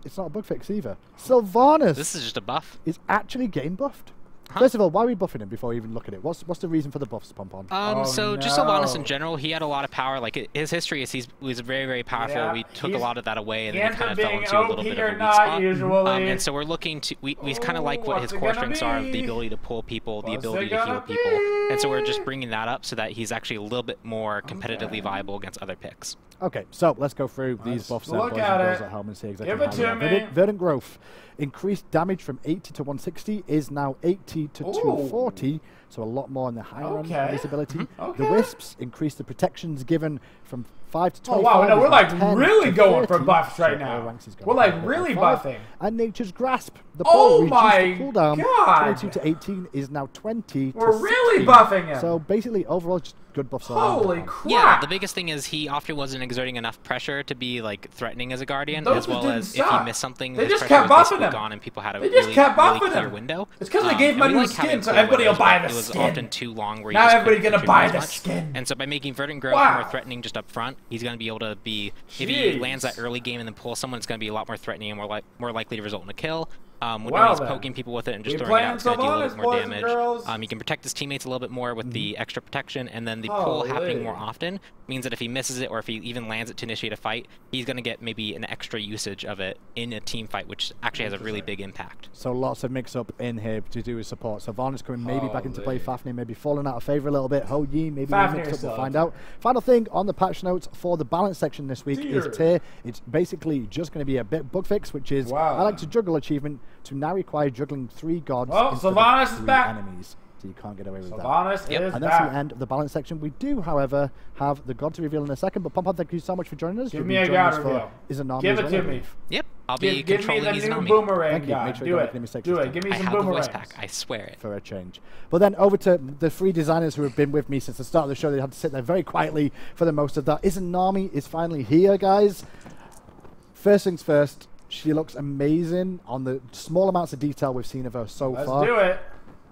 It's not a bug fix either. Sylvanas! This is just a buff. Is actually game buffed. First of all, why are we buffing him before we even look at it? What's the reason for the buffs, Pompon? Just Sylvanas in general, he had a lot of power. Like his history is he was very, very powerful. Yeah, We took a lot of that away, and then he kind of fell into a OP little bit or of a weak not spot. usually. And so we're looking to we kind of like what his core strengths are, the ability to pull people, the What's ability it to heal gonna people, be? and so we're just bringing that up so that he's actually a little bit more competitively viable against other picks. Okay, so let's go through these buffs and look boys at and girls it. at home and see exactly Give it how to they are. me. Verdant Growth. Increased damage from 80 to 160 is now 80 to 240, so a lot more in the higher end of this ability. The Wisps increase the protections given from 5 to 25. Oh wow, no, we're like 10 really to going for 30, buffs so right all now. ranks he's going We're for like level really 5. buffing. And Nature's Grasp. The Oh pull my reduced the cooldown God. 22 to 18 is now 20 We're to really 60. buffing him. So basically, overall, just good buffs. all Holy around. crap. Yeah, the biggest thing is he often wasn't exerting enough pressure to be like threatening as a guardian, Those as well didn't as if suck. he missed something, They his just pressure kept was buffing basically him. gone, and people had a They just really, kept really buffing clear him. window. It's 'cause they gave him a and we new like having skin, so clear everybody will windows, buy but the it was skin. often too long where you Now just everybody couldn't gonna contribute buy as the much. skin. And so by making Verdant Growth Wow. more threatening just up front, he's going to be able to be, if he Jeez. lands that early game and then pulls someone, it's going to be a lot more threatening and more likely to result in a kill. When Well he's then. poking people with it and just We throwing it out, it's going to do a playing little bit more Sylvanas, boys and damage. girls. He can protect his teammates a little bit more with the extra protection, and then the pull happening more often means that if he misses it or if he even lands it to initiate a fight, he's going to get maybe an extra usage of it in a team fight, which actually has a really big impact. So lots of mix-up in here to do with support. So Varner's coming maybe back into play. Fafnir maybe falling out of favour a little bit. Ho Yi maybe mixed up. We'll find out. Final thing on the patch notes for the balance section this week is tier. It's basically just going to be a bit bug fix, which is I like to juggle achievement to now require juggling 3 gods instead Sylvanas of is 3 back. enemies. So you can't get away with Sylvanas that. is And that's back. the end of the balance section. We do, however, have the god to reveal in a second. But Pompon, thank you so much for joining us. Give You'll me be a joining god us for reveal. Izanami Give as it well, to I me. believe. Yep, I'll be Give me controlling the these new Izanami. boomerang Thank you. god. Make sure you Do don't it. make any mistakes Do this it. time. Give me I some have the boomerangs. voice pack, I swear it. For a change. But then over to the 3 designers who have been with me since the start of the show. They had to sit there very quietly for the most of that. Izanami is finally here, guys. First things first, she looks amazing on the small amounts of detail we've seen of her so far. Let's do it.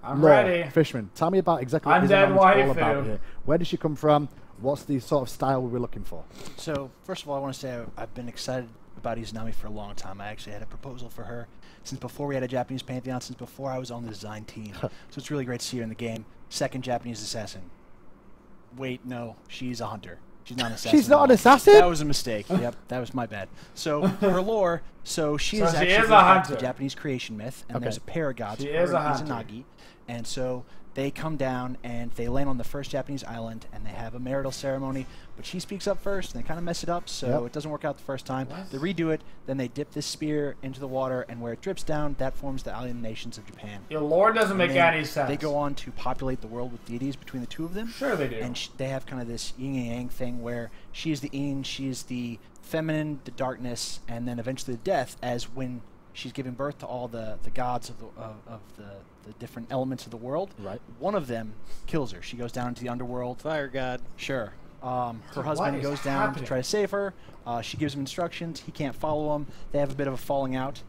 I'm Lore, ready. Fishman, tell me about exactly what Undead Izanami's all about waifu. here. Where does she come from? What's the sort of style we're looking for? So, first of all, I want to say I've been excited about Izanami for a long time. I actually had a proposal for her since before we had a Japanese Pantheon, since before I was on the design team. So it's really great to see her in the game. Second Japanese assassin. Wait, no, she's a hunter. She's not an assassin. She's not an at all. assassin? That was a mistake. Yep, that was my bad. So, her lore, she So is she actually is goes a back to the hunter. Japanese creation myth, and there's a pair of gods, She her is a and hunter. Izanagi. And so they come down and they land on the first Japanese island and they have a marital ceremony, but she speaks up first and they kind of mess it up, so it doesn't work out the first time. They redo it, then they dip this spear into the water, and where it drips down, that forms the island nations of Japan. Your lore doesn't And make then any sense. They go on to populate the world with deities between the two of them. Sure they do. And they have kind of this yin and yang thing where she is the yin, she is the feminine, the darkness, and then eventually the death, as when she's giving birth to all the gods of the different elements of the world. Right. One of them kills her. She goes down into the underworld. Fire god. Sure. Her What husband is goes down happening? to try to save her. She gives him instructions. He can't follow them. They have a bit of a falling out.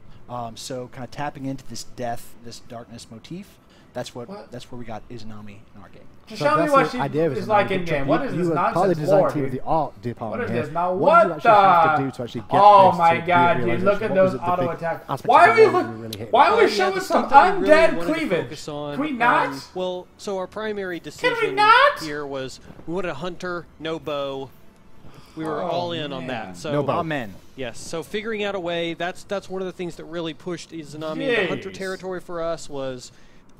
So kind of tapping into this death, this darkness motif. That's where we got Izanami in our game. Just show me that's what the she idea of is Izanami. like in game. What is You this were part of the nonsense design lore, team of dude? the art department What is here. this? Now What did you actually have to do to actually get Oh this my to god, the dude, look at realization? What those was it, the auto big attacks. aspects Why of are the we lore look? you really hated? Why are we Yeah, showing the some stuff that we really undead wanted to cleavage? focus on, Can we not? Well, so our primary decision not? here was we wanted a hunter, no bow. We were all in on that. So No bow. Amen. yes. So figuring out a way. That's one of the things that really pushed Izanami into hunter Jeez. territory for us was.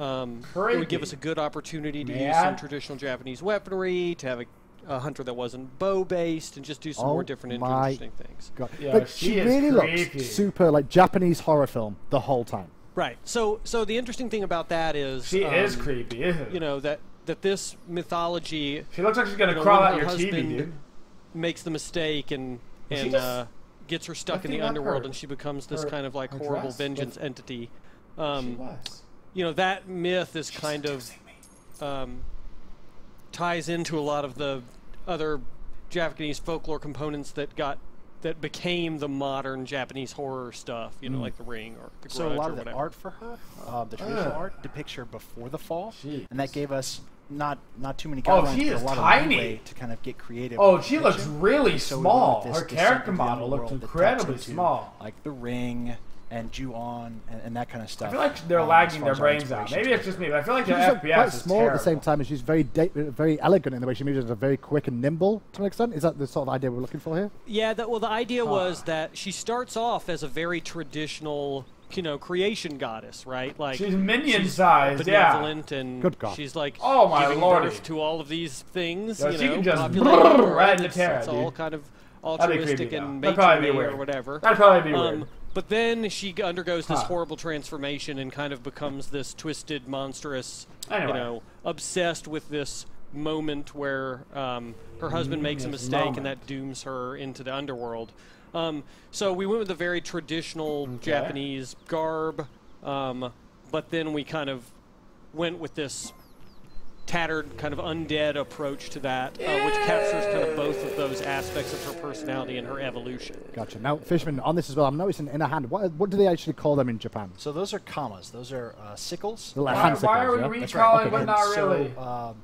It Creepy. would give us a good opportunity to use Man. some traditional Japanese weaponry, to have a hunter that wasn't bow-based, and just do some more different and my interesting things. God. Yeah, But she she is really creepy. looks super like Japanese horror film the whole time. Right. So the interesting thing about that is She is creepy. Ew. You know that this mythology. She looks like she's gonna you know, crawl when out her your TV, husband dude. makes the mistake and she just gets her stuck in lifting the up underworld, her- and she becomes this her- kind of like her horrible dress? vengeance entity. She was. You know, that myth is kind of ties into a lot of the other Japanese folklore components that became the modern Japanese horror stuff. You know, like The Ring or The Grudge So a lot or of the whatever. art for her, the traditional art, depicts her before the fall, and that gave us not too many Oh, guidelines, she but is a lot tiny. of leeway to kind of get creative. Oh, with she depiction. looks really So we small. went with Her this character descent into the model looked underworld that taps incredibly into, small. like The Ring, and Ju-on and that kind of stuff. I feel like they're lagging their brains out. Maybe it's just me, but I feel like their She's FPS quite is small terrible. at the same time, and she's very elegant in the way she moves. It's very quick and nimble to an extent. Is that the sort of idea we're looking for here? Yeah, well, the idea was that she starts off as a very traditional, creation goddess, right? Like she's minion-sized, benevolent, and Good God. she's like giving birth to all of these things. Yeah, she can just populating, right in the terror, it's all kind of That'd be altruistic creepy, and though. That'd probably be matronly weird. or whatever. That'd probably be weird. But then she undergoes this horrible transformation and kind of becomes this twisted, monstrous, obsessed with this moment where her husband makes a mistake and that dooms her into the underworld. So we went with a very traditional Japanese garb, but then we kind of went with this tattered, kind of undead approach to that, which captures kind of both of those aspects of her personality and her evolution. Gotcha. Now, Fishman, on this as well, I'm noticing in her hand, what do they actually call them in Japan? So those are kamas. Those are sickles. They're like hand sickles, why are we yeah? recalling, Right. but not really? So,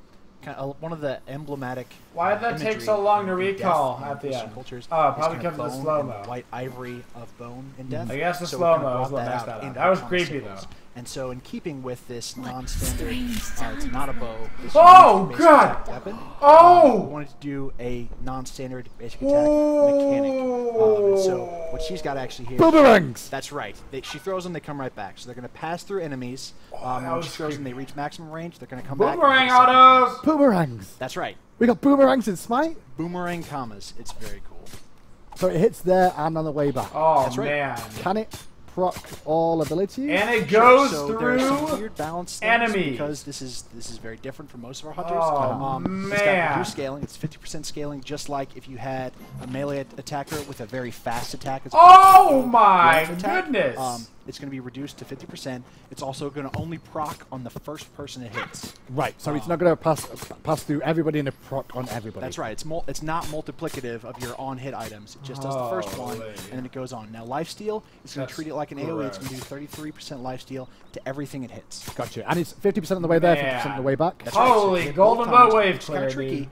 one of the emblematic. Why did that take so long to recall at the end? Cultures Probably because of the bone slow-mo. and white ivory of bone in death. I guess the So we kind of slow-mo is brought what that messed out that in up. That was kama creepy, sickles. though. And so, in keeping with this non-standard, it's not a bow. This Oh, is God! a weapon. Oh! We wanted to do a non-standard basic attack mechanic. And so, what she's got actually here. Boomerangs! That's right. She throws them, they come right back. So they're going to pass through enemies. When she throws them, they reach maximum range. They're going to come back. Boomerang autos! Boomerangs! That's right. We got boomerangs in Smite? Boomerang kamas. It's very cool. So it hits there and on the way back. Oh, That's right. man. Can it proc all abilities? And it goes so through there are some weird balance things enemy. because this is very different from most of our hunters. Oh, It's got man. reduced scaling. It's 50% scaling, just like if you had a melee attacker with a very fast attack. It's Oh my attack. goodness! It's going to be reduced to 50%. It's also going to only proc on the first person it hits. Right, so it's not going to pass through everybody and a proc on everybody. That's right. It's not multiplicative of your on-hit items. It just does the first one, and then it goes on. Now, lifesteal is going to treat it like an AoE. It's going to do 33% lifesteal to everything it hits. Gotcha. And it's 50% on the way there, 50% on the way back. That's right. So Holy you hit golden both times, bow wave which is kind of clear, tricky.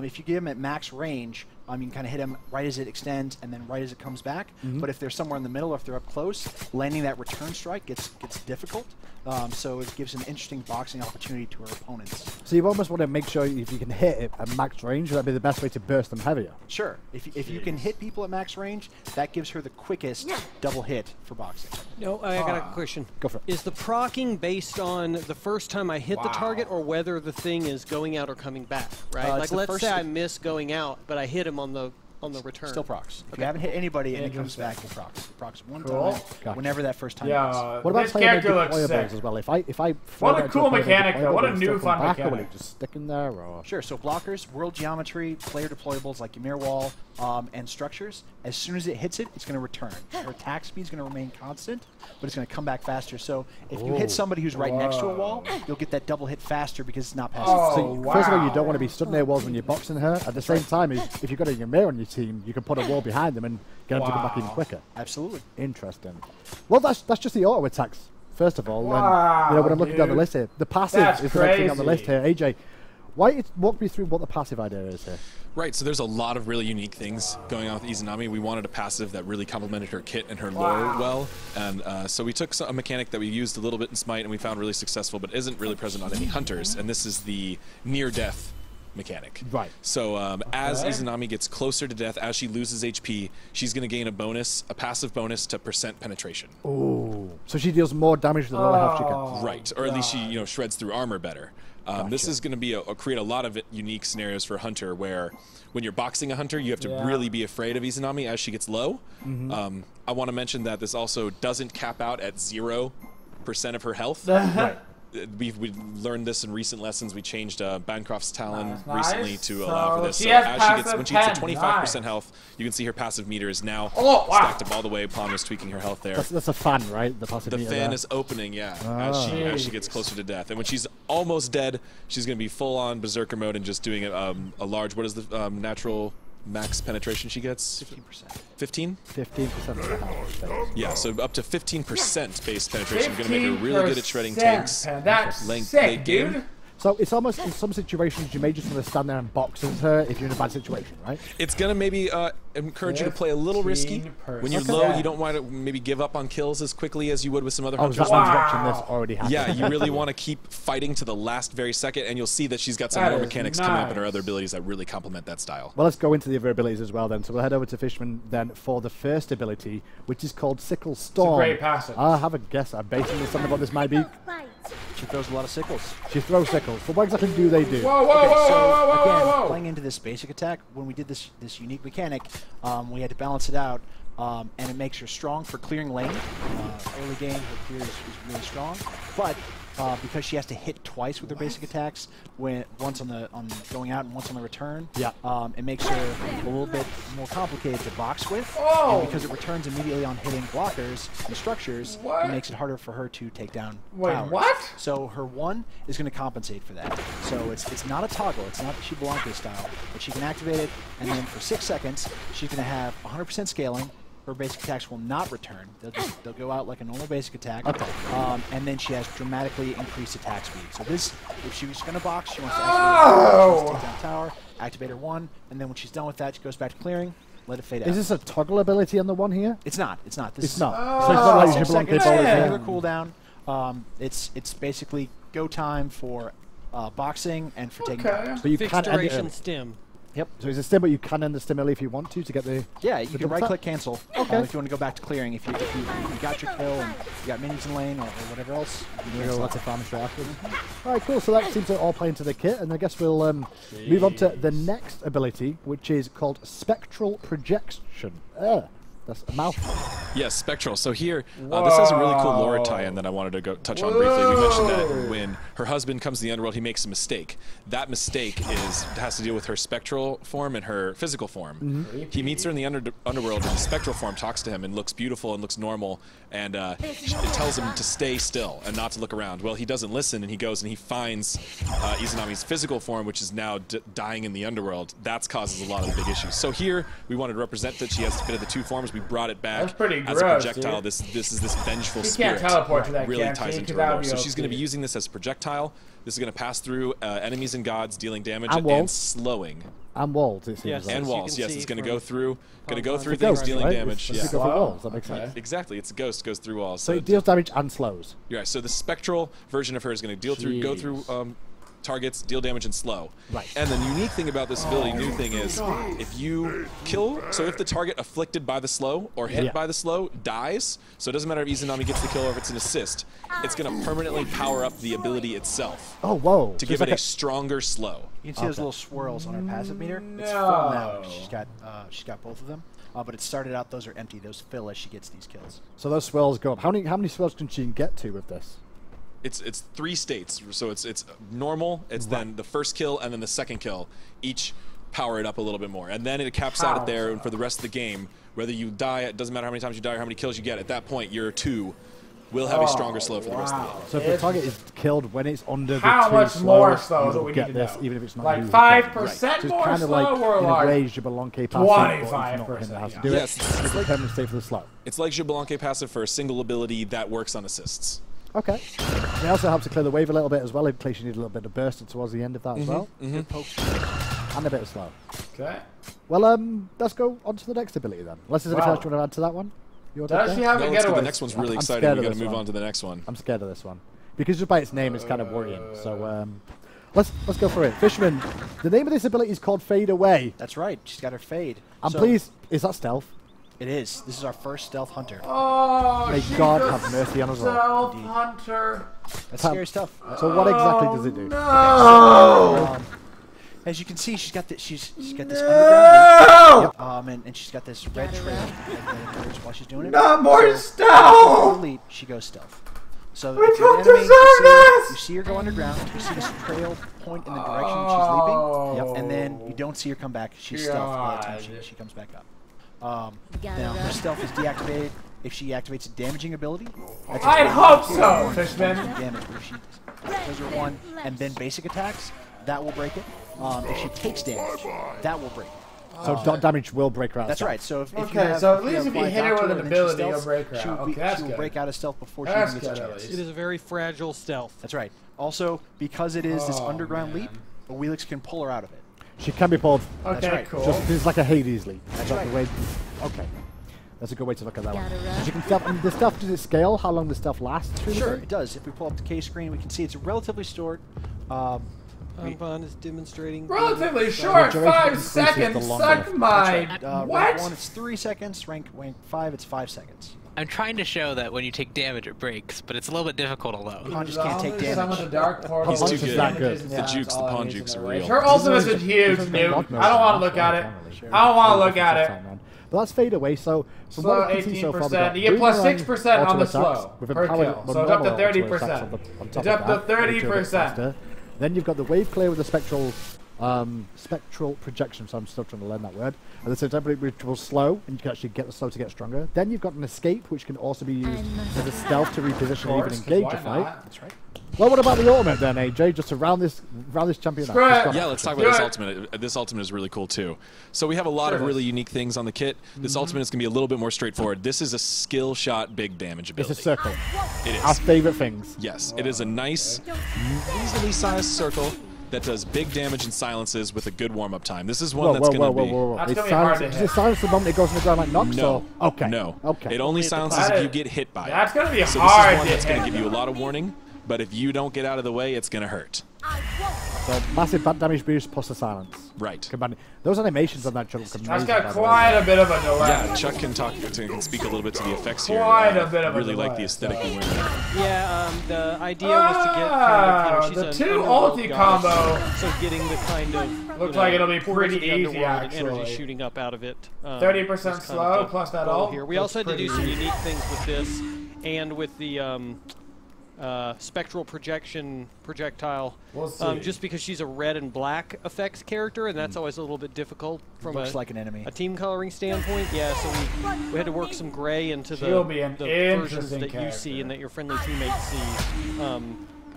If you give him at max range, you can kind of hit him right as it extends and then right as it comes back. But if they're somewhere in the middle, or if they're up close, landing that return strike gets difficult. So it gives an interesting boxing opportunity to her opponents. So you almost want to make sure if you can hit it at max range, that'd be the best way to burst them heavier. Sure. If you can hit people at max range, that gives her the quickest double hit for boxing. No, I got a question. Go for it. Is the procking based on the first time I hit the target, or whether the thing is going out or coming back? Right. Like let's say I miss going out, but I hit him on the return. Still procs. If you haven't hit anybody and it comes back, it procs. It procs one time, Gotcha. whenever that first time Yeah. is. What about This playing with character looks deployables sick. as well? If I What a throw that cool into a mechanic, though. deployable, What a will it still new come fun back, or will mechanic. it just stick in there? Or? Sure, so blockers, world geometry, player deployables like Ymir Wall, and structures, as soon as it hits it, it's going to return. Her attack speed is going to remain constant, but it's going to come back faster. So if you hit somebody who's right next to a wall, you'll get that double hit faster because it's not passing. Oh, So first of all, you don't want to be stood near walls when you're boxing her. At the same time, if you've got a Ymir on your team, you can put a wall behind them and get them to come back even quicker. Absolutely. Interesting. Well, that's just the auto attacks. First of all, Wow, and, when I'm looking down the dude. list here, the passive That's is the next thing on the crazy. list here. AJ, walk me through what the passive idea is here. Right, so there's a lot of really unique things going on with Izanami. We wanted a passive that really complemented her kit and her lore well, and so we took a mechanic that we used a little bit in Smite and we found really successful, but isn't really present on any hunters, and this is the near-death mechanic. Right. So as Izanami gets closer to death, as she loses HP, she's going to gain a passive bonus to percent penetration. Oh, so she deals more damage with the lower health she can. Right, or at least she shreds through armor better. This is going to be create a lot of unique scenarios for a hunter where when you're boxing a hunter, you have to really be afraid of Izanami as she gets low. I want to mention that this also doesn't cap out at 0% of her health. Right. We learned this in recent lessons. We changed Bancroft's Talon Nice. recently to allow for this. She So has when she gets to passive 25% 10. health, you can see her passive meter is now wow. stacked up all the way. Pawn was tweaking her health there. That's a fan, right? The passive The meter fan there. is opening, as she gets closer to death. And when she's almost dead, she's going to be full-on berserker mode and just doing a large. What is the natural max penetration she gets? 15%. 15? 15% of the health. Yeah, so up to 15% base penetration. Going to make her really good at shredding tanks. That's late sick, game. dude. So it's almost in some situations you may just want to stand there and box as her if you're in a bad situation, right? It's going to maybe encourage you to play a little risky. When you're low, you don't want to maybe give up on kills as quickly as you would with some other hunters. That man's watching this already happen. Yeah, you really want to keep fighting to the last very second, and you'll see that she's got some more mechanics coming up in her other abilities that really complement that style. Well, let's go into the other abilities as well then. So we'll head over to Fishman then for the first ability, which is called Sickle Storm. It's a great passive. I have a guess. I'm basing this on what this might be. She throws a lot of sickles. She throws sickles. So what exactly do they do? Whoa, whoa, whoa, whoa, whoa, Again, whoa, whoa. playing into this basic attack, when we did this unique mechanic, we had to balance it out, and it makes her strong for clearing lane. Early game, her clear is really strong, but because she has to hit twice with her basic attacks, once on going out and once on the return, it makes her a little bit more complicated to box with. And because it returns immediately on hitting blockers and structures, it makes it harder for her to take down towers. What? So her 1 is going to compensate for that. So it's not a toggle. It's not the Xbalanque style, but she can activate it, and then for 6 seconds, she's going to have 100% scaling. Her basic attacks will not return. They'll go out like a normal basic attack. And then she has dramatically increased attack speed. So this, if she was going to box, she wants to activate take down tower, activate her 1, and then when she's done with that, she goes back to clearing, let it fade out. Is this a toggle ability on the one here? It's not. It's not. It's not. So it's not like 6 seconds, regular cooldown. cooldown. It's basically go time for boxing and for taking damage. But you fixed can't end duration it. stim. Yep. So it's a stim, but you can end the stim early if you want to get the. Yeah, you can right-click cancel. Okay. If you want to go back to clearing, if you got your kill and you got minions in lane or whatever else, you can go lots of farming straight after. All right, cool. So that seems to all play into the kit, and I guess we'll move on to the next ability, which is called Spectral Projection. That's a mouthful. Yes, Spectral. So here, this has a really cool lore tie-in that I wanted to go touch on briefly. We mentioned that when her husband comes to the underworld, he makes a mistake. That mistake has to deal with her spectral form and her physical form. He meets her in the underworld, and the spectral form talks to him and looks beautiful and looks normal, and it tells him to stay still and not to look around. Well, he doesn't listen, and he goes and he finds Izanami's physical form, which is now dying in the underworld. That causes a lot of the big issues. So here, we wanted to represent that she has to fit the 2 forms. We brought it back as a projectile. Dude. This is this vengeful she spirit. Can't teleport to that, really ties into her lore. So she's going to be using this as a projectile. This is going to pass through enemies and gods, dealing damage and slowing. And walls, it seems. Yes, like. And walls. Yes, it's going to go through. Going to go through things, dealing damage. Yeah. Go through walls. That makes sense. Exactly. It's a ghost. Goes through walls. So it deals damage and slows. You're right. So the spectral version of her is going to go through targets, deal damage, and slow. Right. And the unique thing about this ability, new thing is, if you kill, so if the target afflicted by the slow or hit by the slow dies, so it doesn't matter if Izanami gets the kill or if it's an assist, it's going to permanently power up the ability itself. Oh, whoa. To give it a stronger slow. You can see those little swirls on her passive meter. It's full now. She's got both of them. But it started out, those are empty. Those fill as she gets these kills. So those swirls go up. How many swirls can she get to with this? It's 3 states. So it's normal, it's then the first kill, and then the second kill. Each power it up a little bit more. And then it caps out it there, and for the rest of the game, whether you die, it doesn't matter how many times you die or how many kills you get, at that point, your 2 will have a stronger slow for the rest of the game. So if the target is killed when it's under the 2 how much slow, more slow do we get need to this, know? even if it's not like 5% right. more so it's slow, kind of like or in like a way Xbalanque passive, 25%. Yes, it's like permanent state for the slow. It's like Xbalanque passive for a single ability that works on assists. Okay. It also helps to clear the wave a little bit as well, in case you need a little bit of burst towards the end of that as well. And a bit of slow. Okay. Well, let's go on to the next ability then. Unless there's anything else you want to add to that one? Does she have a getaway? The next one's really exciting. We got to move on to the next one. I'm scared of this one. Because just by its name, it's kind of worrying. So, let's go for it. Fisherman, the name of this ability is called Fade Away. That's right. She's got her fade. And please, is that stealth? It is. This is our first stealth hunter. Oh, may God have mercy on us all. Stealth hunter. That's scary stuff. So what exactly does it do? No! As you can see, she's got this underground loop, and she's got this red trail while she's doing it. Not more stealth! She goes stealth. So I if you're an don't enemy, deserve you see her go underground, you see this trail point in the direction she's leaping, and then you don't see her come back. She's stealth by the time she comes back up. Now, her stealth is deactivated if she activates a damaging ability. I hope so, Fishman. Damage, but if she does her 1 and then basic attacks, that will break it. If she takes damage, that will break it. So dot damage will break her out. That's right. So if you Okay, have, so at least if you apply hit her Doctor with an and then she ability, you'll stealths, break her out. Okay, that's she will good. break out of stealth before she That's even gets a good, at chance. least. It is a very fragile stealth. That's right. Also, because it is this Oh, underground man. leap, a Wheelix can pull her out of it. She can be pulled. Okay, That's right. cool. Just it's like a Hades leap. That's Is that right. the way- okay. That's a good way to look at that one. Gotta So run. she can stealth, and the stealth, does it scale how long the stealth lasts? through the Sure, game? it does. If we pull up the K screen, we can see it's relatively short. Anbon is demonstrating. Relatively good- short, duration 5 increases the seconds. longer. Suck my. Rank What? 1, it's 3 seconds. Rank 5, it's 5 seconds. I'm trying to show that when you take damage, it breaks, but it's a little bit difficult alone. Pawn just can't take Some of the damage. dark portal. He's too good. That good. The jukes, the pawn jukes are real. Her ultimate's a huge nuke. I don't want to look at it. I don't want to look at it. But that's fade away. So from Slow what we can see so far, 18%. You get plus Boomerang 6% on the auto attacks slow with per empowered- kill. well, So it's up to normal auto attacks 30%. on top It's of up to that, which are a bit 30%. faster. Then you've got the wave clear with the spectral projection. So I'm still trying to learn that word. And so which will slow, and you can actually get the slow to get stronger. Then you've got an escape, which can also be used as a stealth to reposition or even engage a fight. That's right. Well, what about the ultimate then, AJ? Just to round this champion Screw out. it. Yeah, let's talk about this ultimate. This ultimate is really cool too. So we have a lot of really unique things on the kit. This ultimate is going to be a little bit more straightforward. This is a skill shot, big damage It's ability. a circle. It is. Our favorite things. Yes, it is a nice, easily sized circle that does big damage and silences with a good warm-up time. This is one that's going to be... That's It's gonna be hard to silence, hit. is it silence the moment it goes on the ground like knocks? No. Or? Okay. No. Okay. It only silences That if you is- get hit by it. That's gonna be So hard this is one to that's going to hit. give you a lot of warning, but if you don't get out of the way, it's going to hurt. So massive bad damage boost plus the silence. Right. Combined. Those animations on that chunk are That's amazing, got by the way. quite a bit of a delay. Yeah, Chuck can speak a little bit to the effects here. Quite a bit of a really like the delay, aesthetic so- you went with. Yeah, the idea was to get kind of, the she's two an underworld ulti goddess, combo so getting the kind of looks like it'll be portals of pretty the easy, underworld and energy actually. shooting up out of it. 30% was kind of slow the plus that goal ult here. We looks also had to do some pretty unique things with this and with the spectral projectile. We'll see. Just because she's a red and black effects character, and that's always a little bit difficult from Looks like an enemy. a team coloring standpoint. Yeah, so we had to work some gray into She'll be an the versions interesting that you see and that your friendly teammates see,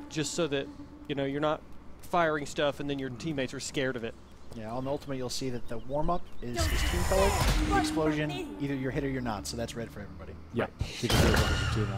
just so that you're not firing stuff and then your teammates are scared of it. Yeah, on the ultimate, you'll see that the warm-up is team colored. The explosion, either you're hit or you're not, so that's red for everybody. Yeah. She can do it as a team.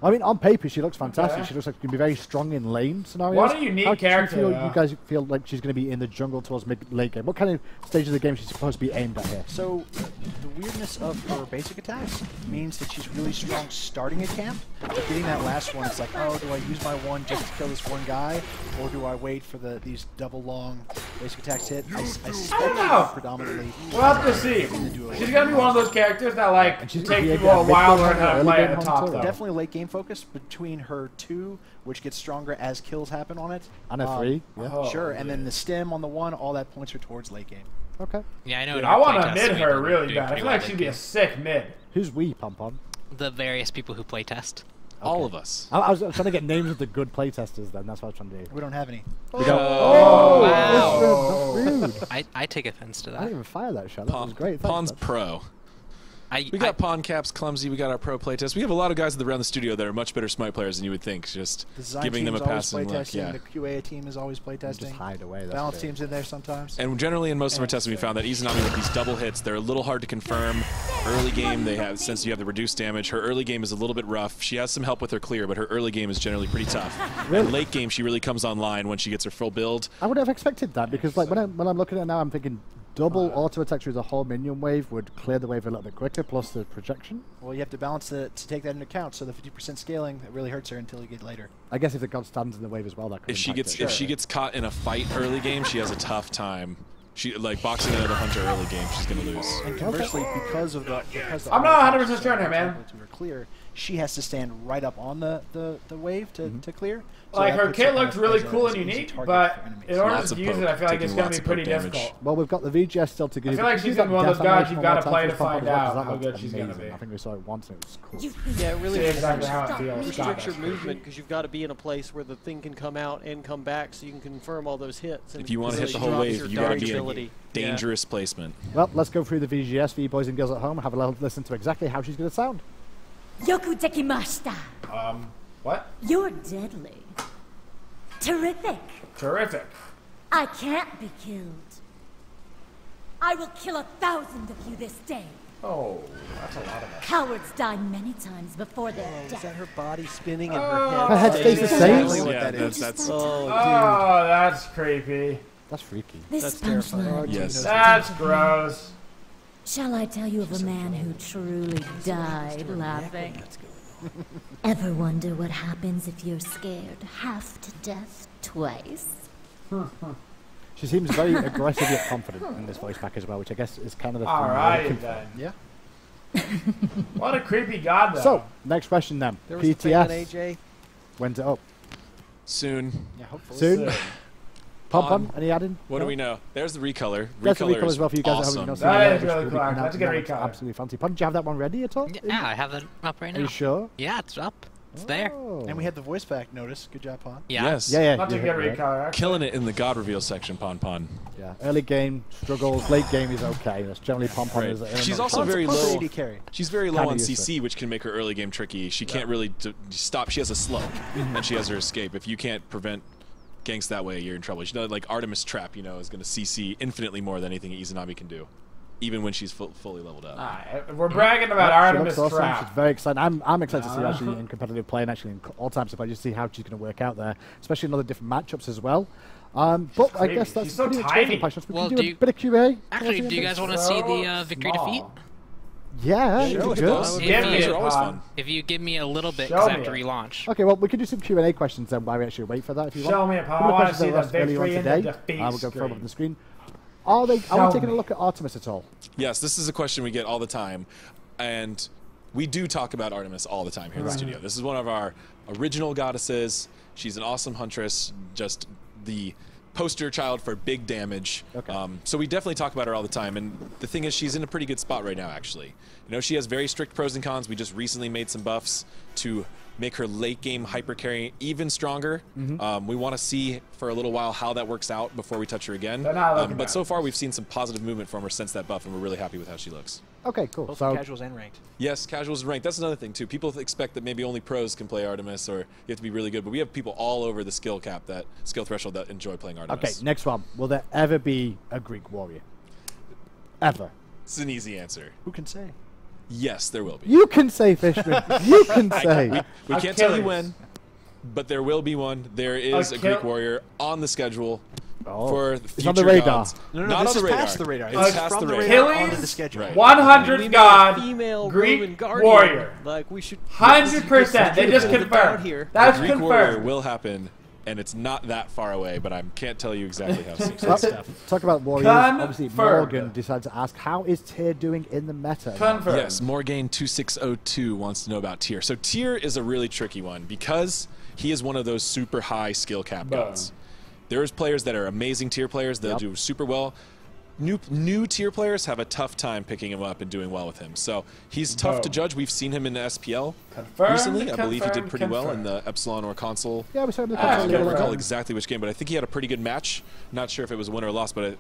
I mean, on paper, she looks fantastic. Okay. She looks like she can be very strong in lane scenarios. What a unique How do character, You, feel, yeah. you guys feel like she's going to be in the jungle towards late game. What kind of stage of the game is she supposed to be aimed at here? So, the weirdness of her basic attacks means that she's really strong starting a camp, but getting that last one, it's like, oh, do I use my one just to kill this one guy, or do I wait for these double long basic attacks to hit? I suspect don't know. predominantly. We'll have to see. She's gonna be one of those characters that like she's take gonna be people a a while to mid-game learn how to hunter, play early at the game top, hunter. though. Definitely late game focus between her 2, which gets stronger as kills happen on it. And a 3. Yeah. Oh, Sure, and then the stem on the 1, all that points her towards late game. Okay. Yeah, I know. Dude, in I our want to playtest, mid we've her been really doing bad. I pretty feel well like late she'd be a game. sick mid. Who's we, Pom-Pom? The various people who play test. All of us. I was trying to get names of the good playtesters then. That's what I was trying to do. We don't have any. Oh, that's rude. I take offense to I didn't that. even fire that shot. That was great. Thanks, Pawn's man. pro. We got Pawn Caps, Clumsy, we got our pro playtest. We have a lot of guys around the studio that are much better Smite players than you would think. Just The design giving them a team is always passing look. playtesting. Yeah. The QA team is always playtesting. Just hide away. That's Balance what it team's in there sometimes. And generally in most of our testing, we found that Izanami with these double hits, they're a little hard to confirm. Early game, they have, since you have the reduced damage, her early game is a little bit rough. She has some help with her clear, but her early game is generally pretty tough. And late game, she really comes online when she gets her full build. I would have expected that because, like, when I'm looking at it now, I'm thinking double auto attack through the whole minion wave would clear the wave a little bit quicker, plus the projection. Well, you have to balance to take that into account. So the 50% scaling, it really hurts her until you get later. I guess if the god stands in the wave as well, that could If she impact gets it. if she gets caught in a fight early game, she has a tough time. She like boxing another hunter early game, she's gonna lose. And conversely, because the I'm not 100% sure on her, man. To her clear, she has to stand right up on the wave to clear. So Like that her puts kit kind looks of really as a- cool as and an easy unique, target but for enemies. in order Lots to of use poke, it, I feel like taking it's gonna lots be of pretty poke damage. difficult. Well, we've got the VGS still to give. I feel like she's gonna be one of those guys you've gotta play to find out how good she's gonna be. I think we saw it once and it was cool. Yeah, it really See exactly how it feels. restricts your God, movement because you've got to be in a place where the thing can come out and come back so you can confirm all those hits. And If you want to hit the really whole drops wave, your you gotta be in ability. dangerous placement. Well, let's go through the VGS for you boys and girls at home. Have a listen to exactly how she's going to sound. Yoku dekimashita. What? You're deadly. Terrific. Terrific. I can't be killed. I will kill 1,000 of you this day. Oh, that's a lot of us. Cowards die many times before their Is death. that her body spinning and her head? Her head stays the same? Exactly what Yeah, that is. that's Oh, that's creepy. That's freaky. This That's terrifying. punchline. yes. That's gross. Shall I tell you of a man who truly died laughing? Ever wonder what happens if you're scared half to death twice? She seems very aggressive yet confident in this voice pack as well, which I guess is kind of the thing we're Alrighty looking for. then. Yeah. What a creepy god, though. So, next question then. There was a fan, PTS. AJ. When's it up? Soon. Yeah, hopefully. Soon? Pom-pom? Any adding? What do we know? There's the recolor. That's a Recolor recolor as well for you guys awesome. that haven't seen That it. is really cool. That's a good recolor. Absolutely fancy. Pom, do you have that one ready at all? Yeah, I have it up right now. Are you sure? Yeah, it's up. It's there. Oh. And we had the voice pack notice. Good job, Pon. Yeah. Yes. Yeah, yeah. Not you to hit get it right. recolor. actually. Killing it in the God reveal section, Pon Pon. Yeah, early game struggles, late game is okay. That's generally Pom-pom Right. is She's a- also very Pon's low. AD carry. She's very low Kinda on used to CC, which can make her early game tricky. She can't really stop. She has a slow, and she has her escape. If you can't prevent ganks that way, you're in trouble. You know, like Artemis Trap, you know, is going to CC infinitely more than anything Izanami can do, even when she's fully leveled up. Alright, we're bragging about She Artemis looks awesome. Trap. She's very excited. I'm excited to see her actually in competitive play and actually in all times to play, just to see how she's going to work out there, especially in other different matchups as well. But I guess that's She's so pretty much tiny. it for the patch notes. We Well, can do do a you- bit of QA. Actually, do you guys want to see the victory defeat? Yeah, Sure, we look could. at those. Give me Those it, are always Pon. fun. If you give me a little bit, Show because I have me to it. relaunch. Okay, well, we can do some Q&A questions then while we actually wait for that if you want. Show me it, Pon. Couple of I wanna questions see that the were asked earlier on victory and the today. defeat We'll go throw them up screen. on the screen. Are we Show taking me. a look at Artemis at all? Yes, this is a question we get all the time, and we do talk about Artemis all the time here in the studio. This is one of our original goddesses. She's an awesome huntress, just the poster child for big damage. Okay. So we definitely talk about her all the time, and the thing is, she's in a pretty good spot right now, actually. You know, she has very strict pros and cons. We just recently made some buffs to make her late game hyper carry even stronger. We want to see for a little while how that works out before we touch her again. They're not looking But bad. so far, we've seen some positive movement from her since that buff, and we're really happy with how she looks. Okay, cool. Both So, casuals and ranked. Yes, casuals and ranked. That's another thing too. People expect that maybe only pros can play Artemis, or you have to be really good. But we have people all over the skill threshold that enjoy playing okay, Artemis. next one. Will there ever be a Greek warrior? Ever? It's an easy answer. Who can say? Yes, there will be. You can say, Fishman. You can say. We can't tell you Achilles. when, but there will be one. There is a Greek warrior on the schedule for the It's future on the radar. gods. No, Not this on the is radar. past the radar. It's It's past from the the radar. radar Achilles? onto the schedule. Right. 100 We need god a female Greek Roman guardian. warrior. Like we should 100%. They just put it down confirmed. here. That's Greek warrior confirmed. will happen, and it's not that far away. But I can't tell you exactly how soon. Well, talk about warriors. Obviously, Confirmed. Morgan decided to ask, how is Tyr doing in the meta? Confirmed. Yes, Morgaine2602 wants to know about Tyr. So Tyr is a really tricky one because he is one of those super high skill cap gods. There's players that are amazing Tyr players. They'll do super well. New Tyr players have a tough time picking him up and doing well with him. So he's tough to judge. We've seen him in the SPL Confirmed, recently. I believe he did confirmed, pretty well in confirmed. the Epsilon or console. Yeah, we saw him in the I console can't the other recall day. exactly which game, but I think he had a pretty good match. Not sure if it was a win or a loss, but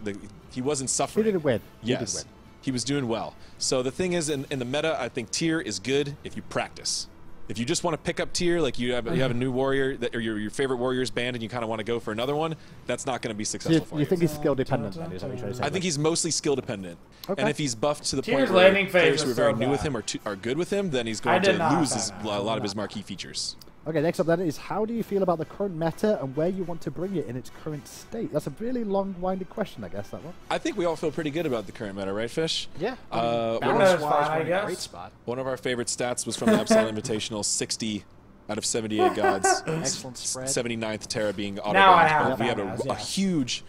he wasn't He suffering. didn't win. He Yes, did win. he was doing well. So the thing is, in the meta, I think Tyr is good if you practice. If you just want to pick up Tyr, like you have a new warrior that or your favorite warrior's band, and you kind of want to go for another one, that's not going to be So successful for you you. think he's skill dependent then? Is that what you're trying to say? I think he's mostly skill dependent, Okay. and if he's buffed to the Tyr's point where landing phase players who are was very so new with bad. him are good with him, then he's I going did to not lose find a lot of his marquee features. Okay, next up then is how do you feel about the current meta and where you want to bring it in its current state? That's a really long-winded question, I guess, that one. I think we all feel pretty good about the current meta, right, Fish? Yeah. That's Balance-wise, fine, I we're in a guess. great spot. One of our favorite stats was from the Epsilon Invitational, 60 out of 78 gods. Excellent spread. 79th Terra being auto Now I banned. have We had that, a yeah. huge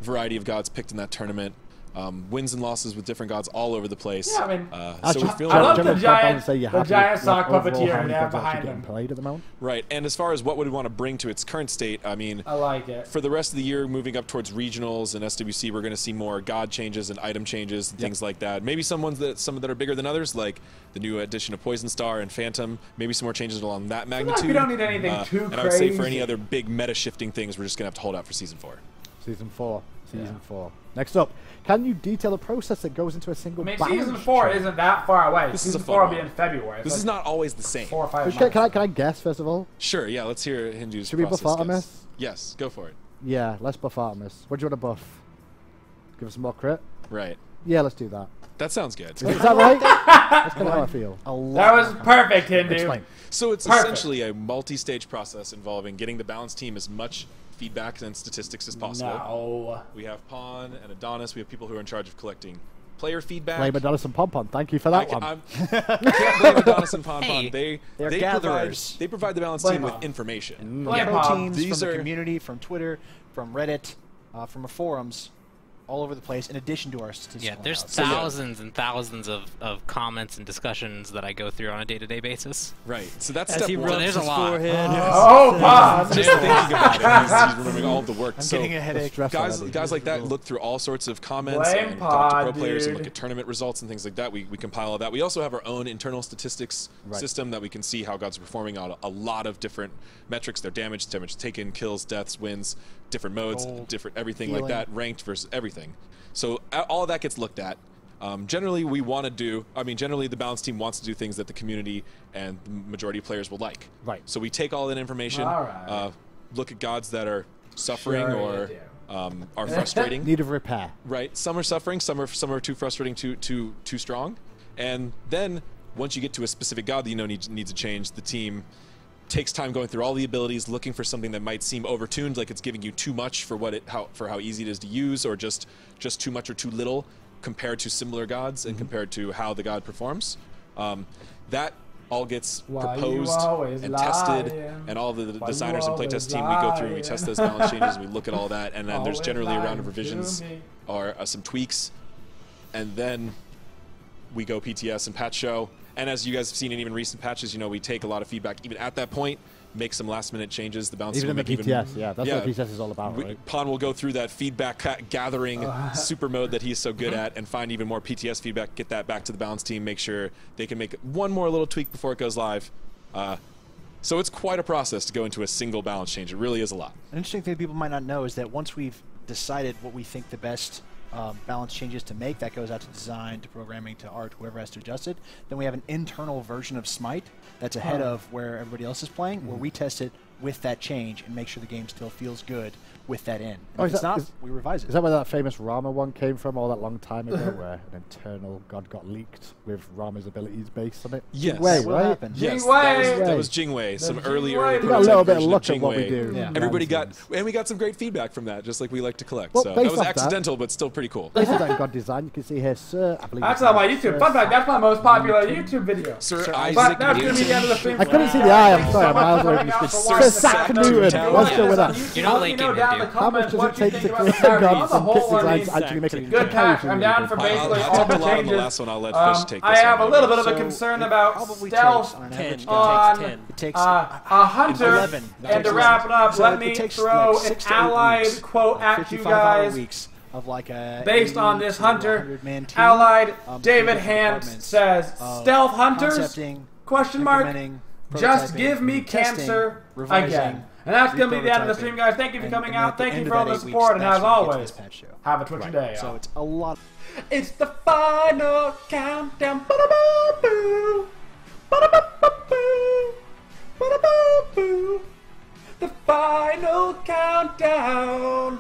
variety of gods picked in that tournament. Wins and losses with different gods all over the place. Yeah, I mean, so we're feeling I love general the compound giant, and say you're the happy giant with, sock overall puppeteer how they many have gods actually behind getting him. played at the moment. right. And as far as what would we want to bring to its current state, I mean, I like it. for the rest of the year, moving up towards regionals and SWC, we're going to see more god changes and item changes and things like that. Maybe some that are bigger than others, like the new addition of Poison Star and Phantom. Maybe some more changes along that magnitude. we don't need anything too And I would say for crazy. any other big meta shifting things, we're just going to have to hold out for Season 4. Season 4. Season 4. Next up, can you detail the process that goes into a single I mean, balance season 4 change? isn't that far away. This is Season a fun 4 will be one. in February. This is not always the same. 4 or 5 Can months. I guess, first of all? Sure, yeah, let's hear Hindu's Should we buff process Artemis? guess. Yes, go for it. Yeah, let's buff Artemis. What do you want to buff? Give us some more crit? Right. Yeah, let's do that. That sounds good. Is that right? That's kind of how I feel. That was perfect, Hindu. Explain. So it's essentially a multi-stage process involving getting the balance team as much feedback and statistics as possible. No. We have Pawn and Adonis. We have people who are in charge of collecting player feedback. Blame Adonis and Pom-Pom. Thank you for that one. I can't blame Adonis and Pom-Pom. Hey, they're gatherers. They provide the balance team with information. Pro teams These from are the community, from Twitter, from Reddit, from our forums, all over the place, in addition to our statistical. Yeah, there's analysis. thousands and thousands of comments and discussions that I go through on a day-to-day basis. Right. So that's As step he one. rubs There's his a lot. forehead. Oh, Bob. Just thinking about it, he's remembering all of the work. I'm So getting a headache. guys like that look through all sorts of comments Blame and talk to pro Pod, players and dude. look at tournament results and things like that. We compile all that. We also have our own internal statistics system that we can see how gods are performing on a lot of different metrics. Their damage taken, kills, deaths, wins, different modes, different everything like that, ranked versus everything. So all of that gets looked at. Generally, generally the balance team wants to do things that the community and the majority of players will like. Right. So we take all that information, look at gods that are suffering or are frustrating. Need of repair. Right. Some are suffering. Some are too frustrating, too strong. And then once you get to a specific god that you know needs a change, the team takes time going through all the abilities, looking for something that might seem overtuned, like it's giving you too much for how easy it is to use, or just too much or too little compared to similar gods and compared to how the god performs. That all gets proposed and tested, and all the designers and playtest team, we go through and we test those balance changes, we look at all that, and then there's generally a round of revisions or some tweaks, and then we go PTS and patch show. And as you guys have seen in even recent patches, we take a lot of feedback even at that point, make some last-minute changes. The bounce Even in the PTS, yeah, that's what PTS is all about, right? Pawn will go through that feedback gathering super mode that he's so good at and find even more PTS feedback, get that back to the balance team, make sure they can make one more little tweak before it goes live. So it's quite a process to go into a single balance change. It really is a lot. An interesting thing people might not know is that once we've decided what we think the best balance changes to make, that goes out to design, to programming, to art, whoever has to adjust it. Then we have an internal version of Smite that's ahead of where everybody else is playing, where we test it with that change and make sure the game still feels good with that in. If it's not, we revise it. Is that where that famous Rama one came from all that long time ago, where an internal god got leaked with Rama's abilities based on it? Yes. Jingwei, right? Yes, that was Jingwei. Some early we got a little bit of luck at what we do. Yeah. Everybody we got some great feedback from that, just like we like to collect. Well, so that was accidental, but still pretty cool. Based on god design, you can see here, Sir. I believe that's on my YouTube. Fun fact, that's my most popular YouTube video. Sir Isaac Isaac that's going to be the end of the stream. I couldn't see the eye. I'm sorry. I'm miles away from the screen. Sir Sack Newton. What's still with us? You're not liking him, dude. How much does it take to create gods and kit designs to actually make it good pack? I'm down for basically all the changes. The last one, I'll let Fish take this I have a one. little bit of a concern about stealth on a hunter. And to wrap it up, let me throw an allied quote at you guys. Of like a based on this hunter, allied David Hand says, stealth hunters, question mark, just give me cancer again. And that's going to be the end of the stream, guys. Thank you for coming out. Thank you for all the support. And as always, have a twitchin' day. So it's a lot. It's the final countdown. Ba-da-ba-boo. Ba-da-ba-ba-boo. Ba-da-ba-boo. The final countdown.